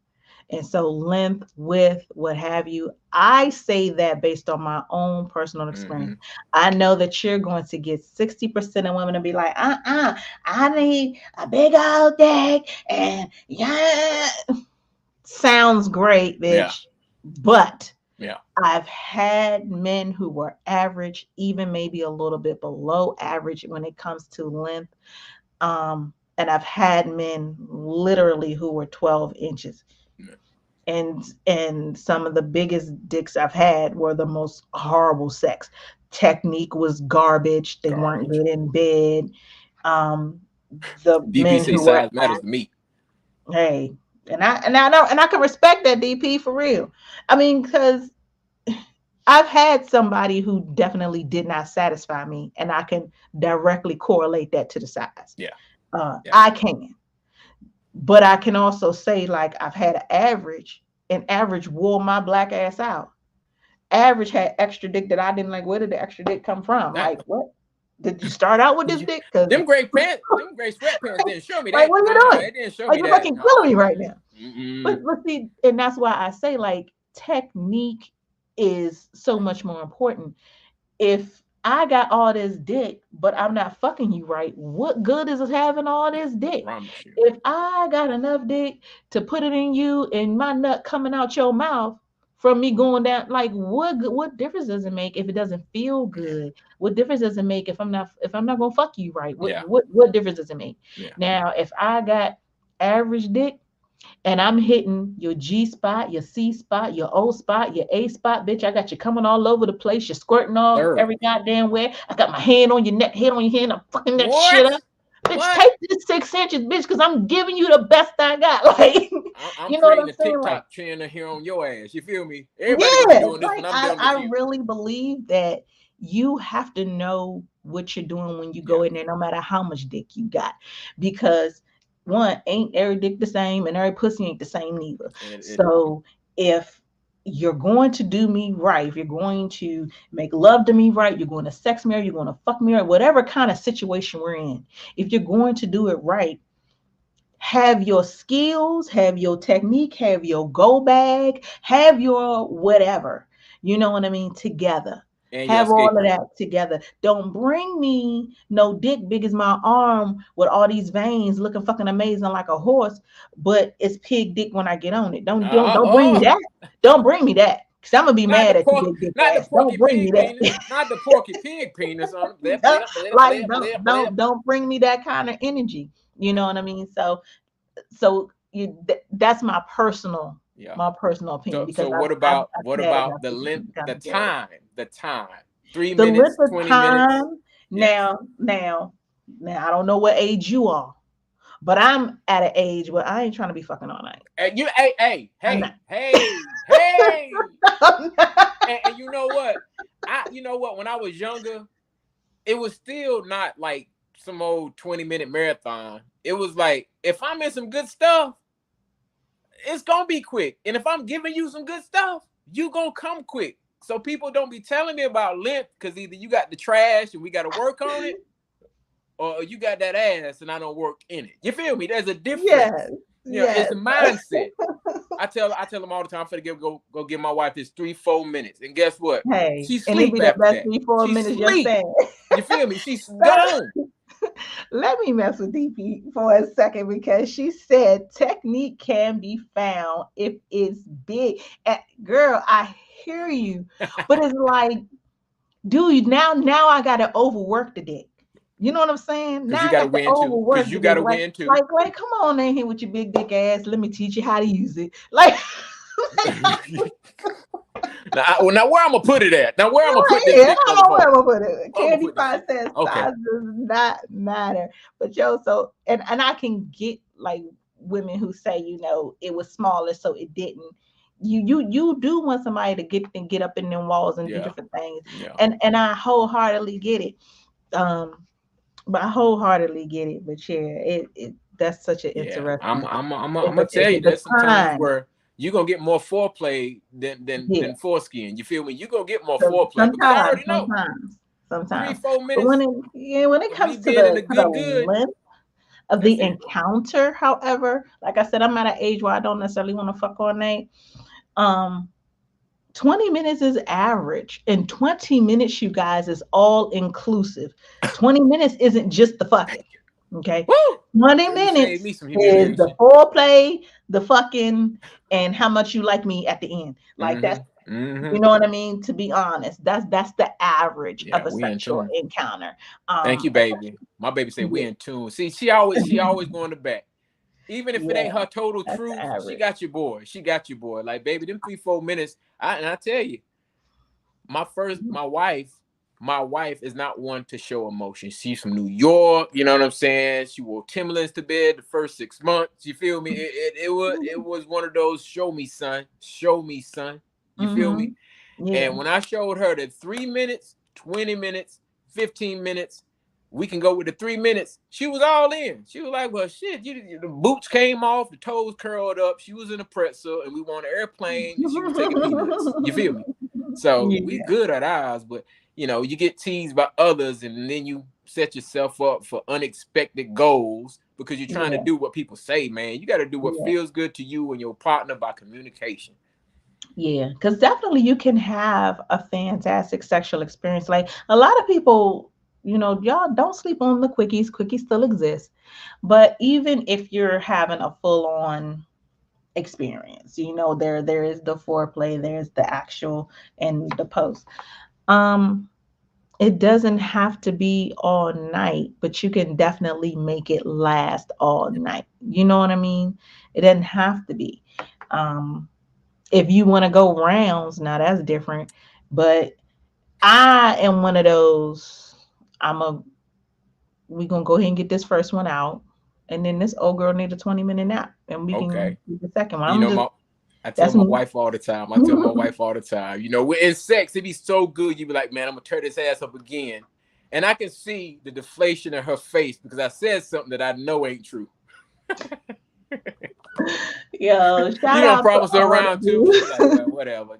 And so length, width, what have you, I say that based on my own personal Mm-hmm. experience. I know that you're going to get 60% of women to be like, I need a big old dick. And yeah, sounds great, Yeah. bitch. But Yeah. I've had men who were average, even maybe a little bit below average when it comes to length. And I've had men literally who were 12 inches. Yeah. And some of the biggest dicks I've had were the most horrible sex. Technique was garbage. They weren't Garbage. good in bed. The men DPC who were size matters to me. hey, and I know and I can respect that DP for real. I mean, because I've had somebody who definitely did not satisfy me, and I can directly correlate that to the size. Yeah. Yeah. I can. But I can also say, like, I've had an average, and average wore my black ass out. Average had extra dick that I didn't like. Where did the extra dick come from? That, Like, what? Did you start out with this dick? Because, them gray sweatpants didn't show me like, that. what are you No, doing? it didn't show Like, me you're that. fucking No. killing me right now. Mm-mm. But see, and that's why I say, like, technique is so much more important. If I got all this dick, but I'm not fucking you right, what good is it having all this dick? Promise you. If I got enough dick to put it in you and my nut coming out your mouth from me going down, like what difference does it make if it doesn't feel good? What difference does it make if I'm not gonna fuck you right? Yeah. What difference does it make? Yeah. Now, if I got average dick and I'm hitting your G spot, your C spot, your O spot, your A spot, bitch. I got you coming all over the place. You're squirting all Third. every goddamn way. I got my hand on your neck, head on your hand. I'm fucking that shit What? up. bitch, What? take this 6 inches, bitch, because I'm giving you the best I got. Like, I'm you know what creating I'm a saying? Like, TikTok trend here on your ass. You feel me? Everybody gonna be yeah, doing this when like I'm I, done with I you. really believe that you have to know what you're doing when you Yeah. go in there, no matter how much dick you got. Because one, ain't every dick the same and every pussy ain't the same neither. And So if you're going to do me right, if you're going to make love to me right, you're going to sex me, or you're going to fuck me right, whatever kind of situation we're in, if you're going to do it right, have your skills, have your technique, have your go bag, have your whatever, you know what I mean, together. your Have all escape of route. that together. Don't bring me no dick big as my arm with all these veins looking fucking amazing like a horse, but it's pig dick when I get on it. Don't bring me Oh, that. Don't bring me that. Cause I'm gonna be not mad the at you, pork, big dick not the ass. Don't porky bring me pig that. penis, not the porky pig penis on blip, Don't- blip, blip, like blip, blip, blip. don't bring me that kind of energy. You know what I mean? So that's Yeah. my personal opinion, So because so I've what had enough about the to length, kind the of deal with time, the time? 3 the length minutes, of 20 minutes. time. Yes. Now I don't know what age you are, but I'm at an age where I ain't trying to be fucking all night. And you, hey, hey, I'm not. hey, hey, hey. I'm not. And you know what? You know what? When I was younger, it was still not like some old 20-minute marathon. It was like, if I'm in some good stuff, it's gonna be quick. And if I'm giving you some good stuff, you gonna come quick. So people don't be telling me about length, because either you got the trash and we gotta work on it, or you got that ass and I don't work in it. You feel me? There's a difference. Yes, You know, it's yes. the mindset. I tell them all the time, I'm finna go give my wife this 3-4 minutes. And guess what? Hey, She and it sleep be the after best that. 3 4 minutes you're Sleep. saying. You feel me? She's gone. Let me mess with DP for a second, because she said technique can be found if it's big. Girl, I hear you, but it's like, dude, now I gotta overwork the dick. You know what I'm saying? Cause Now you I gotta got to win too. Cause overwork you the dick. gotta Like, win too. like, like, come on in here with your big dick ass. Let me teach you how to use it. Like, Now where I'm gonna put it at? Now where I'm gonna put right this here. dick, I don't know where motherfucker? I'm gonna put it. Where I'm gonna Candy put this Pie shit? says Okay. size does not matter. But yo, so and I can get like women who say, it was smaller, so it didn't. You do want somebody to get up in them walls and do Yeah. different things. Yeah. And I wholeheartedly get it. But I wholeheartedly get it. But yeah, it that's such an Yeah. I'm interesting. I'm I'm I'm It's gonna tell you, a there's some times time. where you're gonna get more foreplay Yeah. than foreskin. You feel me? You're gonna get more So foreplay because I already know three, sometimes. four But when minutes it of me comes being in the to the good, length of that's the it. encounter, however, like I said, I'm at an age where I don't necessarily want to fuck all night. Um, 20 minutes is average, and 20 minutes, you guys, is all inclusive. 20 minutes isn't just the fucking. Okay. Woo! 20 Girl, you saved minutes me some is the humiliation. foreplay, the fucking, and how much you like me at the end. Like, that's, Mm-hmm. Mm-hmm. you know what I mean? To be honest, that's the average Yeah, of a we in sexual tune. encounter. Thank you, baby. My baby said we Yeah, in tune. See, she always going to back. Even if it yeah, ain't her total that's the truth, she average. got your boy. She got your boy. Like, baby, them 3-4 minutes. And I tell you, my wife is not one to show emotion. She's from New York, you know what I'm saying? She wore Timberlands to bed the first 6 months. You feel me? It was one of those show me, son. You feel Mm-hmm. me? Yeah, And when I showed her that 3 minutes, 20 minutes, 15 minutes, we can go with the 3 minutes. She was all in. She was like, well, shit, the boots came off, the toes curled up. She was in a pretzel, and we were on an airplane, and she was taking peanuts. You feel me? So we yeah, good at ours, but you get teased by others, and then you set yourself up for unexpected goals because you're trying to yeah, do what people say, man. You got to do what yeah. feels good to you and your partner by communication. Yeah, because definitely you can have a fantastic sexual experience. Like a lot of people, y'all don't sleep on the quickies. Quickies still exist. But even if you're having a full on experience, there is the foreplay, there's the actual and the post. Um, it doesn't have to be all night, but you can definitely make it last all night. You know what I mean? It doesn't have to be. Um, if you want to go rounds, now that's different. But I am one of those. I'm a we're gonna go ahead and get this first one out, and then this old girl need a 20-minute nap, and we can Okay. do the second one. You I'm know, just I tell that's my me. wife all the time. I tell my wife all the time. You know, we're in sex, it be so good. You be like, man, I'm gonna tear this ass up again. And I can see the deflation in her face because I said something that I know ain't true. Yo, You shout don't out to promise her all the around too. She like, dudes. well, whatever.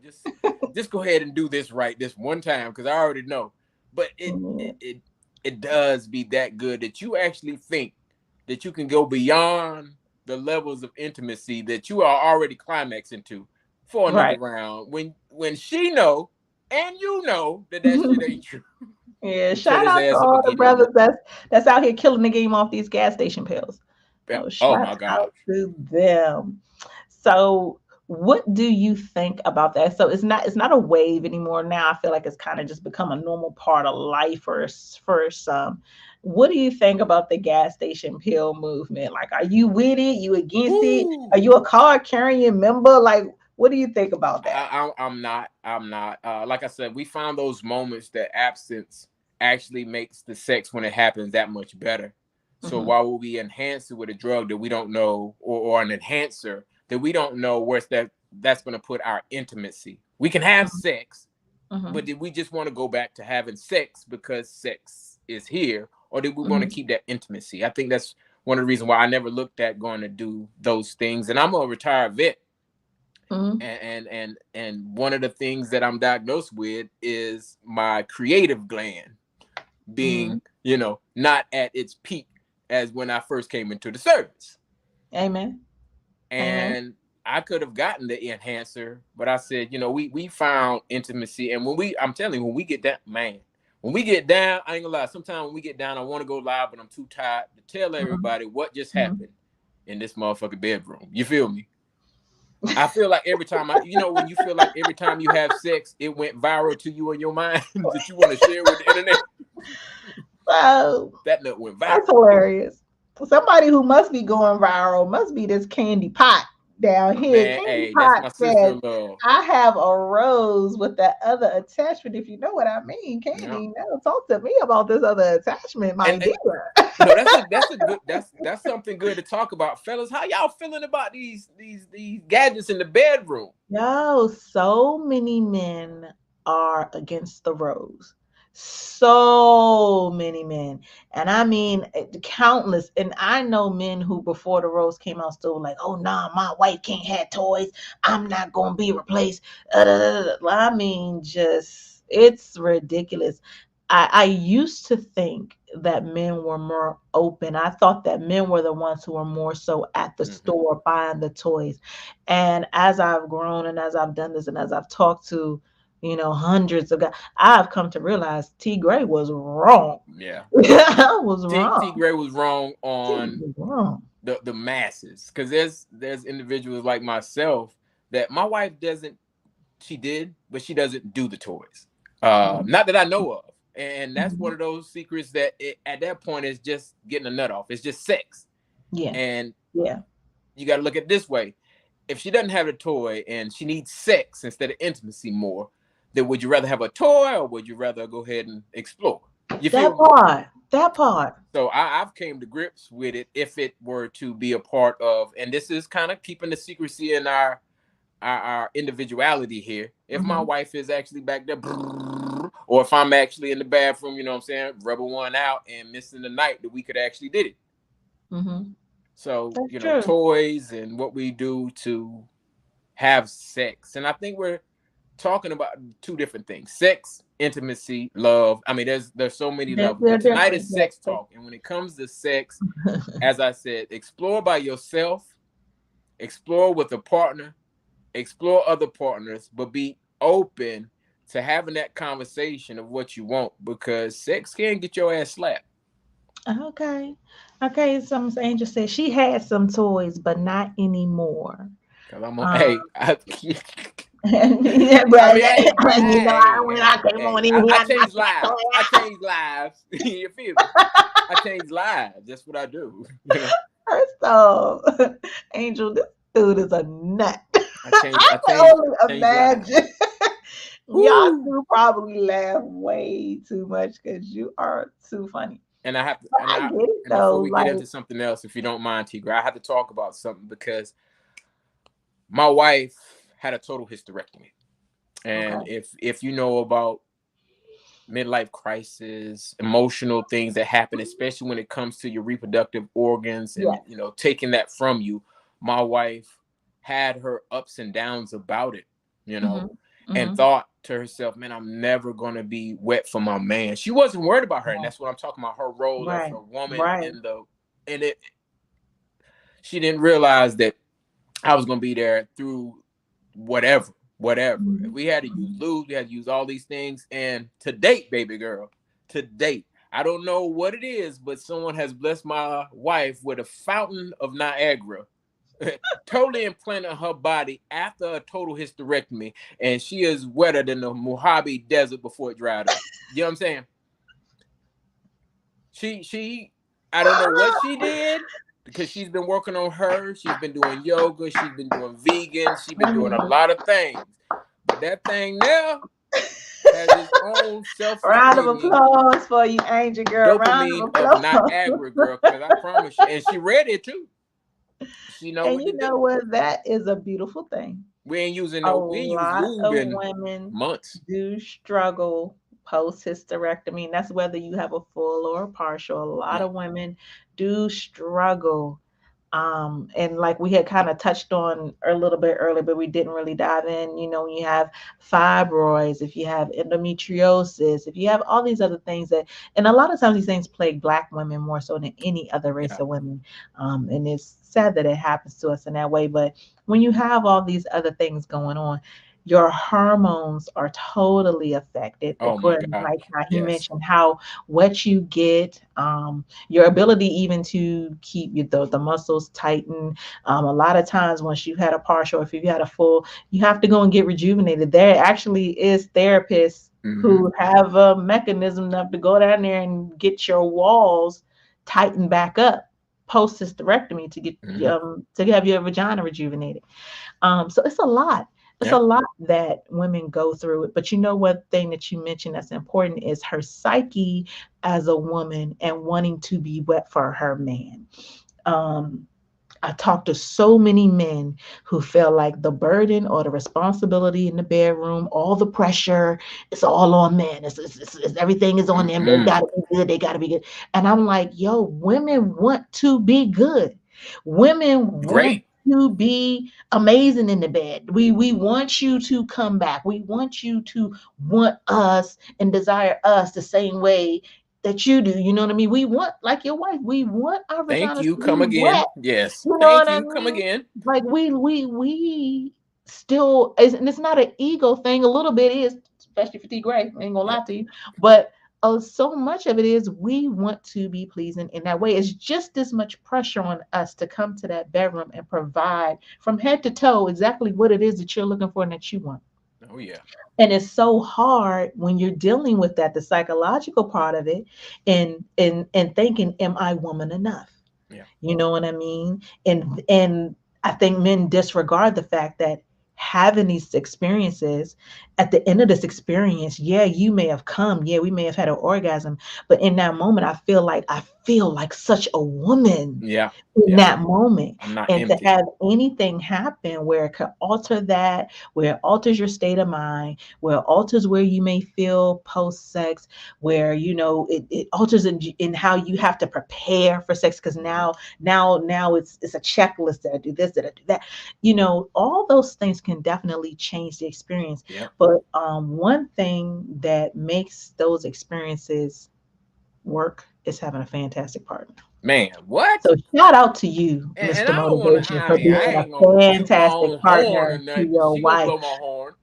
Just go ahead and do this right this one time because I already know. But it does be that good that you actually think that you can go beyond the levels of intimacy that you are already climaxing to for another Right. round when she know and you know that shit ain't true. Yeah, You tear shout this out to ass up all the again. brothers that's out here killing the game off these gas station pills. Yeah. Oh, Oh shout my gosh. out to them. So, what do you think about that? So it's not a wave anymore now. I feel like it's kind of just become a normal part of life for some. What do you think about the gas station pill movement? Like, are you with it? You against it? Are Woo. you a card carrying member? Like, what do you think about that? I'm not. I'm not. Like I said, we found those moments that absence actually makes the sex when it happens that much better. So Hmm. why would we enhance it with a drug that we don't know, or an enhancer that we don't know where's that's going to put our intimacy? We can have sex, but Hmm. did we just want to go back to having sex because sex is here, or did we want to Hmm. keep that intimacy? I think that's one of the reasons why I never looked at going to do those things. And I'm a retired vet, Hmm. and one of the things that I'm diagnosed with is my creative gland Hmm. being, not at its peak as when I first came into the service. Amen. Amen. And I could have gotten the enhancer, but I said, we found intimacy. And I'm telling you, when we get that, man, when we get down, I ain't gonna lie, sometimes when we get down, I want to go live, but I'm too tired to tell Mhm, everybody what just mhm. happened in this motherfucking bedroom. You feel me? I feel like every time when you feel like every time you have sex, it went viral to you in your mind that you want to share with the internet. So That nut went that's viral. hilarious. Somebody who must be going viral must be this Candy Pot down here. Man, Candy hey, that's Pot my sister says, in law. I have a rose with that other attachment, if you know what I mean. Yeah. Candy, now talk to me about this other attachment, my And dear. no, that's a good that's something good to talk about, fellas. How y'all feeling about these gadgets in the bedroom? No, so many men are against the rose. So many men. And I mean, countless. And I know men who, before the rose came out, still were like, oh, nah, my wife can't have toys. I'm not going to be replaced. I mean, just, it's ridiculous. I used to think that men were more open. I thought that men were the ones who were more so at the Mm-hmm. store buying the toys. And as I've grown and as I've done this and as I've talked to, hundreds of guys, I've come to realize T Gray was wrong. Yeah. I was T wrong. Gray was wrong T on was wrong. the masses, because there's individuals like myself that my wife doesn't. She did, but she doesn't do the toys. Mhm. Not that I know of. And that's one Mhm. of those secrets that at that point is just getting a nut off. It's just sex. Yeah. And Yeah. you got to look at it this way. If she doesn't have a toy and she needs sex instead of intimacy more, then would you rather have a toy or would you rather go ahead and explore? You That feel me? part. That part. So I've came to grips with it if it were to be a part of, and this is kind of keeping the secrecy in our individuality here. If my Hmm. wife is actually back there, or if I'm actually in the bathroom, you know what I'm saying, rubbing one out and missing the night that we could actually did it. Hmm. So, That's true. toys and what we do to have sex. And I think we're talking about two different things: sex, intimacy, love. I mean, there's so many levels. They're But tonight different. is Yeah. sex talk. And when it comes to sex, as I said, explore by yourself, explore with a partner, explore other partners, but be open to having that conversation of what you want, because sex can get your ass slapped. Okay. Okay. Some angel said she had some toys, but not anymore. Cause I'm on, Um, hey, yeah, I but mean, hey, but you know, hey, when I hey, came on hey, in I here, I changed knocked that toy lives. I changed lives. You feel me? I change lives. That's what I do. First off, Angel, this dude is a nut. I change. I I can change. only Change lives. imagine. Y'all Woo. two probably laugh way too much because you are too funny. and I have to, But I get it and before though. we get Like, into something else, if you don't mind, Tigra, I have to talk about something because my wife had a total hysterectomy, and okay, if you know about midlife crisis, emotional things that happen, especially when it comes to your reproductive organs, and yes. taking that from you. My wife had her ups and downs about it, Hmm. and Hmm. thought to herself, "Man, I'm never gonna be wet for my man." She wasn't worried about her, and that's what I'm talking about. Her role as Right, a woman right. in the and it. She didn't realize that I was gonna be there through whatever, whatever. If Mhm, we had to use mhm. lube, we had to use all these things. And to date, baby girl, to date, I don't know what it is, but someone has blessed my wife with a fountain of Niagara, totally implanted her body after a total hysterectomy, and she is wetter than the Mojave Desert before it dried up. You know what I'm saying? She I don't know what she did because she's been working on her. She's been doing yoga. She's been doing vegan. She's been doing a Honey, lot of things. But that thing now has its own round of self-sustaining applause for you, Angel Girl. Round dopamine of of applause. Niagara, girl. Because I promise you, and she read it too. She know And what to you know do. what? That is a beautiful thing. No, A we ain't use lot lube of in women months. do struggle post hysterectomy. And that's whether you have a full or a partial. A lot Yeah, of women do struggle. And like we had kind of touched on a little bit earlier, but we didn't really dive in. When you have fibroids, if you have endometriosis, if you have all these other things and a lot of times these things plague Black women more so than any other race yeah. of women. And it's sad that it happens to us in that way. But when you have all these other things going on, your hormones are totally affected. Oh my Again, God. like how he Yes. mentioned, how wet you get, your ability even to keep the muscles tightened. A lot of times, once you've had a partial, if you've had a full, you have to go and get rejuvenated. There actually is therapists Mm-hmm. who have a mechanism enough to go down there and get your walls tightened back up post hysterectomy to get Mm-hmm. to have your vagina rejuvenated. So it's a lot. It's a Yeah. lot that women go through it. But you know what thing that you mentioned that's important is her psyche as a woman and wanting to be wet for her man. Um, I talked to so many men who feel like the burden or the responsibility in the bedroom, all the pressure, it's all on men. Everything is on them. They Mm-hmm. got to be good. They got to be good. And I'm like, yo, women want to be good. Women want Great. to be amazing in the bed. We want you to come back. We want you to want us and desire us the same way that you do. You know what I mean? We want, like your wife, we want our Thank vaginas you. to be Come again. wet. Yes. You know what Thank I you. Come mean? again. Like we still, and it's not an ego thing. A little bit is, especially for T Gray. I ain't gonna Yeah. lie to you, but so much of it is we want to be pleasing in that way. It's just as much pressure on us to come to that bedroom and provide from head to toe exactly what it is that you're looking for and that you want. Oh yeah. And it's so hard when you're dealing with that, the psychological part of it, and thinking, am I woman enough? Yeah. You know what I mean? And I think men disregard the fact that having these experiences, at the end of this experience, yeah, you may have come, yeah, we may have had an orgasm, but in that moment, I feel like such a woman Yeah. in Yeah. that moment. I'm not And to empty. have anything happen where it could alter that, where it alters your state of mind, where it alters where you may feel post sex, where it alters in how you have to prepare for sex, because Mm-hmm. now it's a checklist that I do this, that I do that. All those things can definitely change the experience. Yep. But one thing that makes those experiences work is having a fantastic partner. Man, what? So shout out to you, And Mr. I don't want to. Motivation, for being I ain't a gonna toot my fantastic own horn or partner to nothing. your She gonna wife. blow my horn,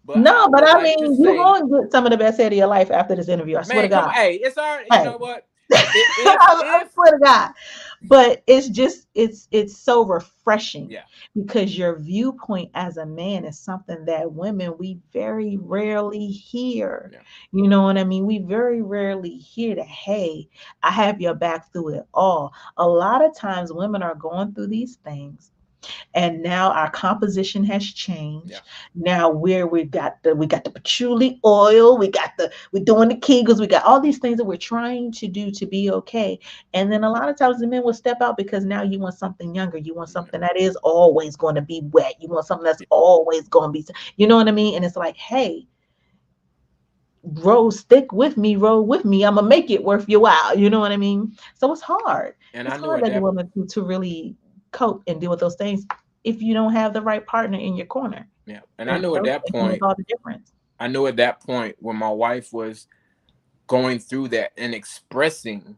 but I No, but would I like to mean, you say, going to get some of the best head of your life after this interview. I swear to man, come God. on. Hey, it's all right. You Hey, know what? I If swear to God. But it's so refreshing yeah, because your viewpoint as a man is something that women, we very rarely hear. yeah, You know what I mean? We very rarely hear that, hey, I have your back through it all. A lot of times women are going through these things And now our composition has changed. Yeah. Now we got the patchouli oil, we're doing the Kegels, we got all these things that we're trying to do to be okay. And then a lot of times the men will step out because now you want something younger. You want something that is always going to be wet. You want something that's always going to be, you know what I mean? And it's like, hey, roll with me. I'm gonna make it worth your while. You know what I mean? So it's hard. And It's I knew hard at as a that woman to really cope and deal with those things if you don't have the right partner in your corner. yeah, and I And knew at those that things make point, all the difference. when my wife was going through that and expressing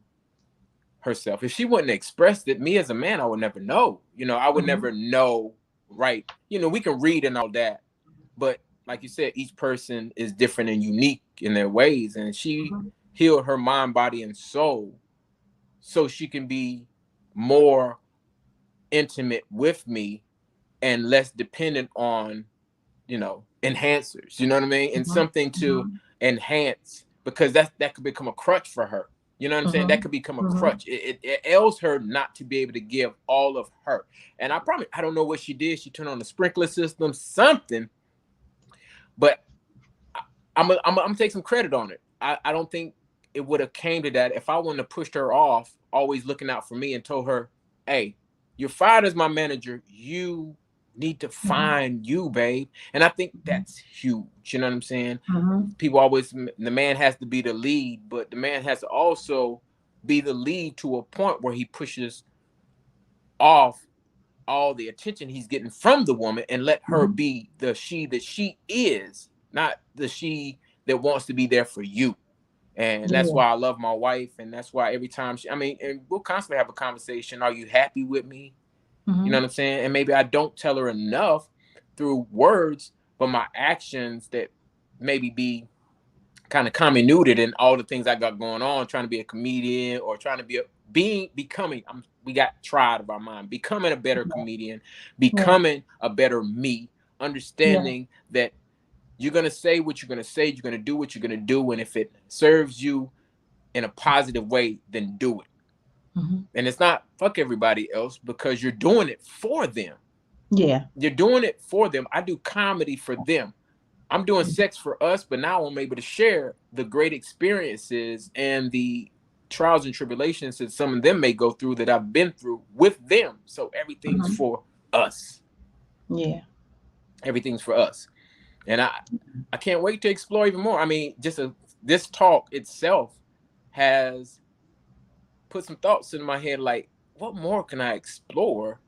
herself, if she wouldn't have expressed it, me as a man, I would never know. I would Mhm, never know, right? We can read and all that, but like you said, each person is different and unique in their ways, and she mhm. healed her mind, body, and soul so she can be more intimate with me and less dependent on enhancers, you know what I mean, and Mhm, something to mhm, enhance, because that could become a crutch for her. You know what I'm saying? That mhm, could become a mhm. crutch. It ails her not to be able to give all of her. And I promise, I don't know what she did. She turned on the sprinkler system, something, but I'm gonna take some credit on it. I don't think it would have came to that if I wouldn't have pushed her off, always looking out for me, and told her, "Hey, you're fired as my manager. You need to Mhm, find you, babe." And I think that's huge. You know what I'm saying? mhm. People always, the man has to be the lead, but the man has to also be the lead to a point where he pushes off all the attention he's getting from the woman and let her Mhm. be the she that she is, not the she that wants to be there for you. And that's Yeah. why I love my wife, and that's why every time and we'll constantly have a conversation. Are you happy with me? You know Mhm. what I'm saying? And maybe I don't tell her enough through words, but my actions that maybe be kind of comminuted in all the things I got going on, trying to be a comedian or trying to be becoming. We got tried of our mind, becoming a better comedian, Yeah. becoming a better me, Yeah. understanding that you're gonna say what you're gonna say, you're gonna do what you're gonna do, and if it serves you in a positive way, then do it. Mhm. And it's not fuck everybody else, because you're doing it for them. Yeah. You're doing it for them. I do comedy for them. I'm doing sex for us, but now I'm able to share the great experiences and the trials and tribulations that some of them may go through that I've been through with them. So everything's Mhm. for us. Yeah. Everything's for us. And I can't wait to explore even more. I mean, this talk itself has put some thoughts in my head, like, what more can I explore?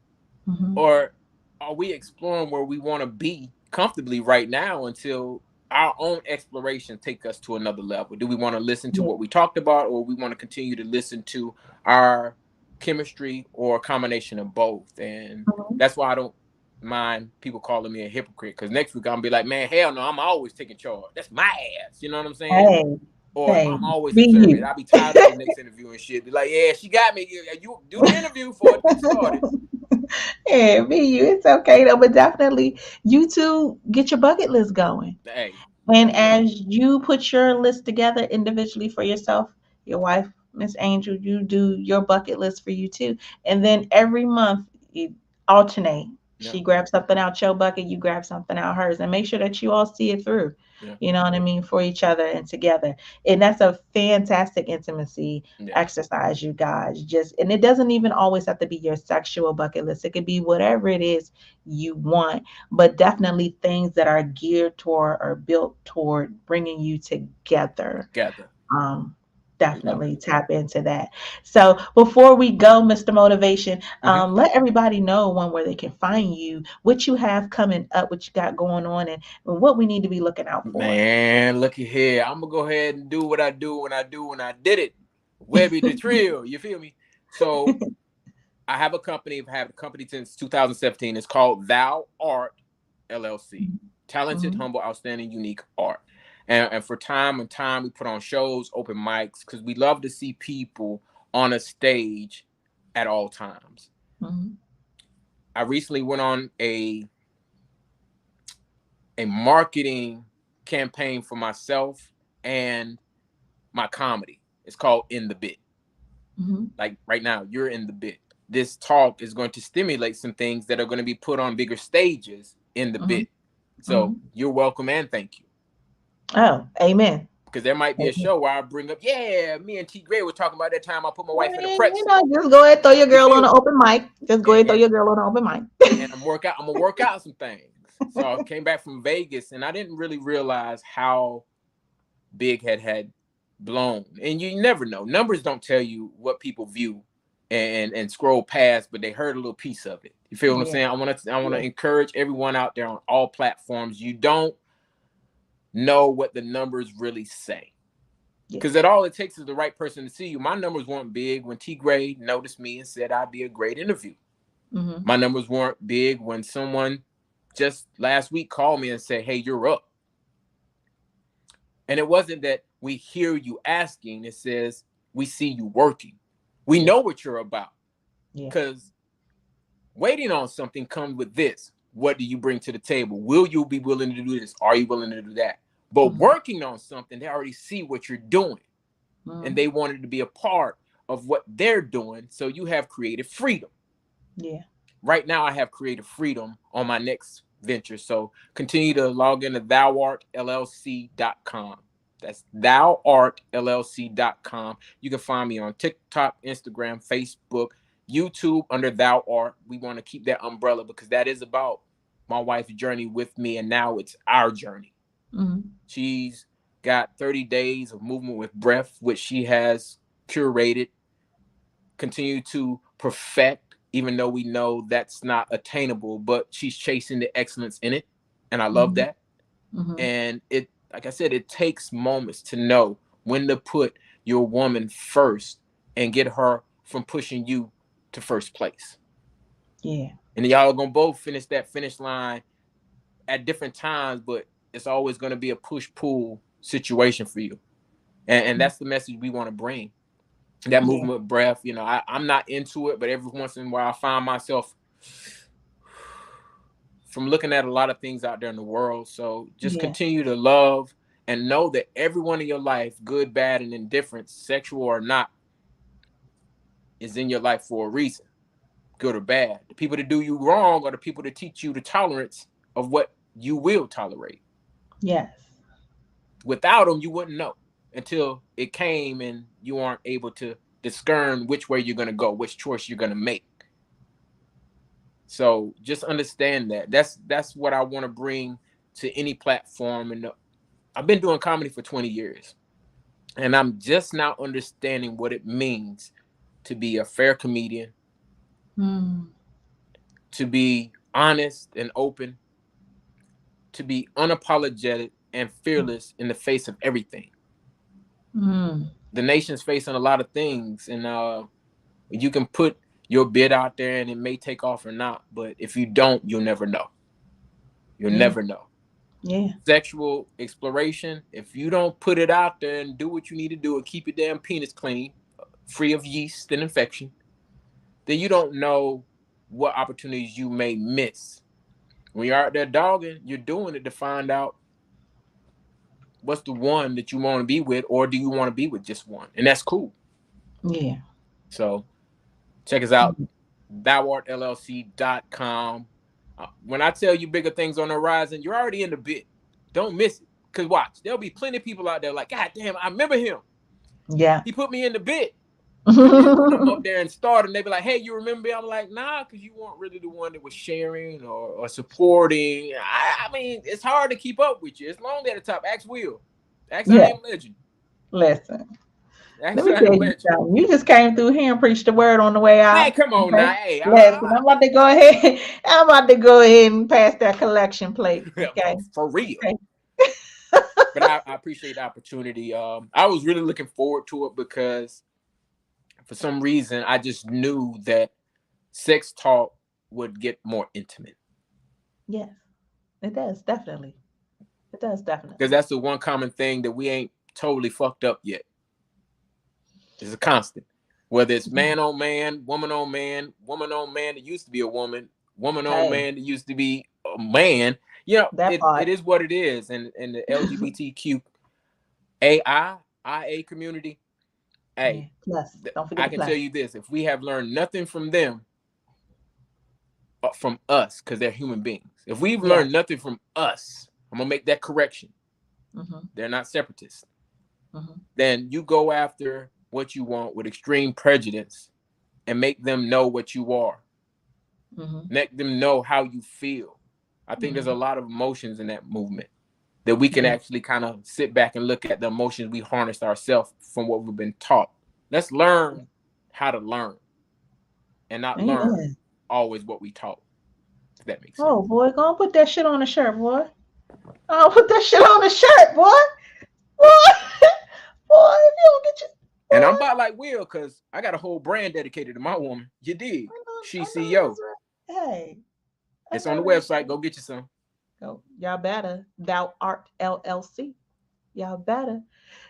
Mhm. Or are we exploring where we want to be comfortably right now until our own exploration take us to another level? Do we want to listen to Yeah. what we talked about, or we want to continue to listen to our chemistry, or a combination of both? And Mhm. that's why I don't mind people calling me a hypocrite, because next week I'm gonna be like, man, hell no, I'm always taking charge. That's my ass. You know what I'm saying? Hey. Or Hey. I'm always Be subservient. you. I'll be tired of the next interview and shit. Be like, yeah, she got me. You do the interview before it gets started. Yeah, be you. It's okay though, but definitely you two get your bucket list going. Hey, And let me know. as you put your list together individually for yourself, your wife, Miss Angel, you do your bucket list for you too. And then every month you alternate. Yeah, She grabs something out your bucket, you grab something out hers, and make sure that you all see it through. yeah, You know what I mean? For each other and together. And that's a fantastic intimacy yeah, exercise, you guys. Just and it doesn't even always have to be your sexual bucket list. It could be whatever it is you want, but definitely things that are geared toward or built toward bringing you together. together. Um, I love it. definitely tap into that. So before we go, Mr. Motivation, Hmm. let everybody know one where they can find you, what you have coming up, what you got going on, and what we need to be looking out for. Man, looky here. I'm gonna go ahead and do what I do when I did it. Webby the Trill. You feel me? So I have a company. I've had a company since 2017. It's called Thou Art LLC. Talented, Mhm. humble, outstanding, unique art. And for time and time, we put on shows, open mics, because we love to see people on a stage at all times. Mhm. I recently went on a marketing campaign for myself and my comedy. It's called In the Bit. Mhm. Like right now, you're in the bit. this talk is going to stimulate some things that are going to be put on bigger stages in the bit. So you're welcome and thank you. Oh, amen. Because there might be a show where I bring up, me and T Gray were talking about that time I put my wife in a pretzel. Just go ahead, throw your girl on an open mic. Just go ahead, throw your girl on an open mic. And I'm gonna work out some things. So I came back from Vegas, and I didn't really realize how big had blown. And you never know. Numbers don't tell you what people view and scroll past, but they heard a little piece of it. You feel what I'm saying? I want to encourage everyone out there on all platforms. You don't know what the numbers really say. Because that all it takes is the right person to see you. My numbers weren't big when T Gray noticed me and said I'd be a great interview. My numbers weren't big when someone just last week called me and said, hey, you're up. And it wasn't that we hear you asking. It says we see you working. We know what you're about. Because waiting on something comes with this. What do you bring to the table? Will you be willing to do this? Are you willing to do that? But working on something, they already see what you're doing. And they wanted to be a part of what they're doing. So you have creative freedom. Right now, I have creative freedom on my next venture. So continue to log into thouartllc.com. That's thouartllc.com. You can find me on TikTok, Instagram, Facebook, YouTube under Thou Art. We want to keep that umbrella because that is about my wife's journey with me. And now it's our journey. She's got 30 days of movement with breath, which she has curated, continue to perfect, even though we know that's not attainable, but she's chasing the excellence in it. And I love that. And it, like I said, it takes moments to know when to put your woman first and get her from pushing you to first place. And y'all are going to both finish that finish line at different times, but it's always going to be a push-pull situation for you. And that's the message we want to bring. That movement breath, you know, I'm not into it, but every once in a while I find myself from looking at a lot of things out there in the world. So just continue to love and know that everyone in your life, good, bad, and indifferent, sexual or not, is in your life for a reason, good or bad. The people that do you wrong are the people that teach you the tolerance of what you will tolerate. Without them, you wouldn't know until it came and you aren't able to discern which way you're going to go, which choice you're going to make. So just understand that. That's what I want to bring to any platform. And I've been doing comedy for 20 years. And I'm just now understanding what it means to be a fair comedian, to be honest and open, to be unapologetic and fearless in the face of everything. The nation's facing a lot of things, and you can put your bid out there and it may take off or not, but if you don't, you'll never know. You'll never know. Sexual exploration, if you don't put it out there and do what you need to do and keep your damn penis clean, free of yeast and infection, then you don't know what opportunities you may miss. When you're out there dogging, you're doing it to find out what's the one that you want to be with, or do you want to be with just one? And that's cool. So check us out, thouartllc.com. When I tell you bigger things on the horizon, you're already in the bit. Don't miss it. Because watch, there'll be plenty of people out there like, God damn, I remember him. He put me in the bit. And then when I'm up there and start, and they be like, hey, you remember me? I'm like, nah, because you weren't really the one that was sharing or supporting. I mean, it's hard to keep up with you. It's long at the top. Ask Will. Ask I Am Legend. Listen. Let me tell you something. You just came through here and preached the word on the way out. Man, come on now. Hey, listen, I'm about to go ahead. I'm about to go ahead and pass that collection plate. Okay. For real. Okay. But I appreciate the opportunity. I was really looking forward to it because for some reason I just knew that sex talk would get more intimate. Yes, it does, definitely. It does, definitely. Because that's the one common thing that we ain't totally fucked up yet. It's a constant. Whether it's man on man, woman on man, woman on man that used to be a woman, woman on man that used to be a man. You know, it is what it is. And the LGBTQ IA community, Hey, Yeah. Plus, don't forget I the can tell plus. you this: if we have learned nothing from them, from us, because they're human beings. If we've Yeah. learned nothing from us, I'm gonna make that correction. Mm-hmm. They're not separatists. Mm-hmm. Then you go after what you want with extreme prejudice and make them know what you are. Mm-hmm. Make them know how you feel. I think there's a Mm-hmm. lot of emotions in that movement that we can Yeah. actually kind of sit back and look at the emotions we harnessed ourselves from what we've been taught. Let's learn how to learn and not learn Amen. always what we taught. If that makes sense. Oh boy, go and put that shit on the shirt, boy. Oh, put that shit on the shirt, boy. Boy, boy, if you don't get your And I'm boy. about like Will, because I got a whole brand dedicated to my woman. You dig? She I know CEO. that's right. Hey, I It's on the know that's website. right. Go get you some. Go, y'all better. Thou art LLC. Y'all better.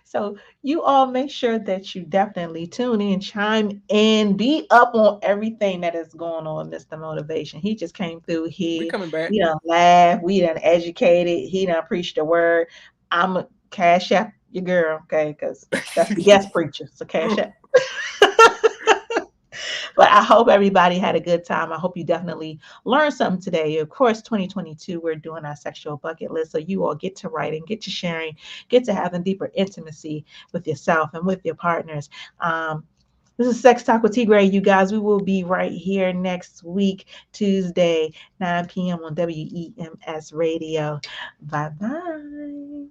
So you all make sure that you definitely tune in, chime in, be up on everything that is going on, Mr. Motivation. He just came through We here. coming back. We done laughed. We done educated. He done preached the word. I'm a cash app your girl, okay? Because that's the guest preacher. So cash app. But I hope everybody had a good time. I hope you definitely learned something today. Of course, 2022, we're doing our sexual bucket list. So you all get to writing, get to sharing, get to having deeper intimacy with yourself and with your partners. This is Sex Talk with T Gray, you guys. We will be right here next week, Tuesday, 9 p.m. on WEMS Radio. Bye bye.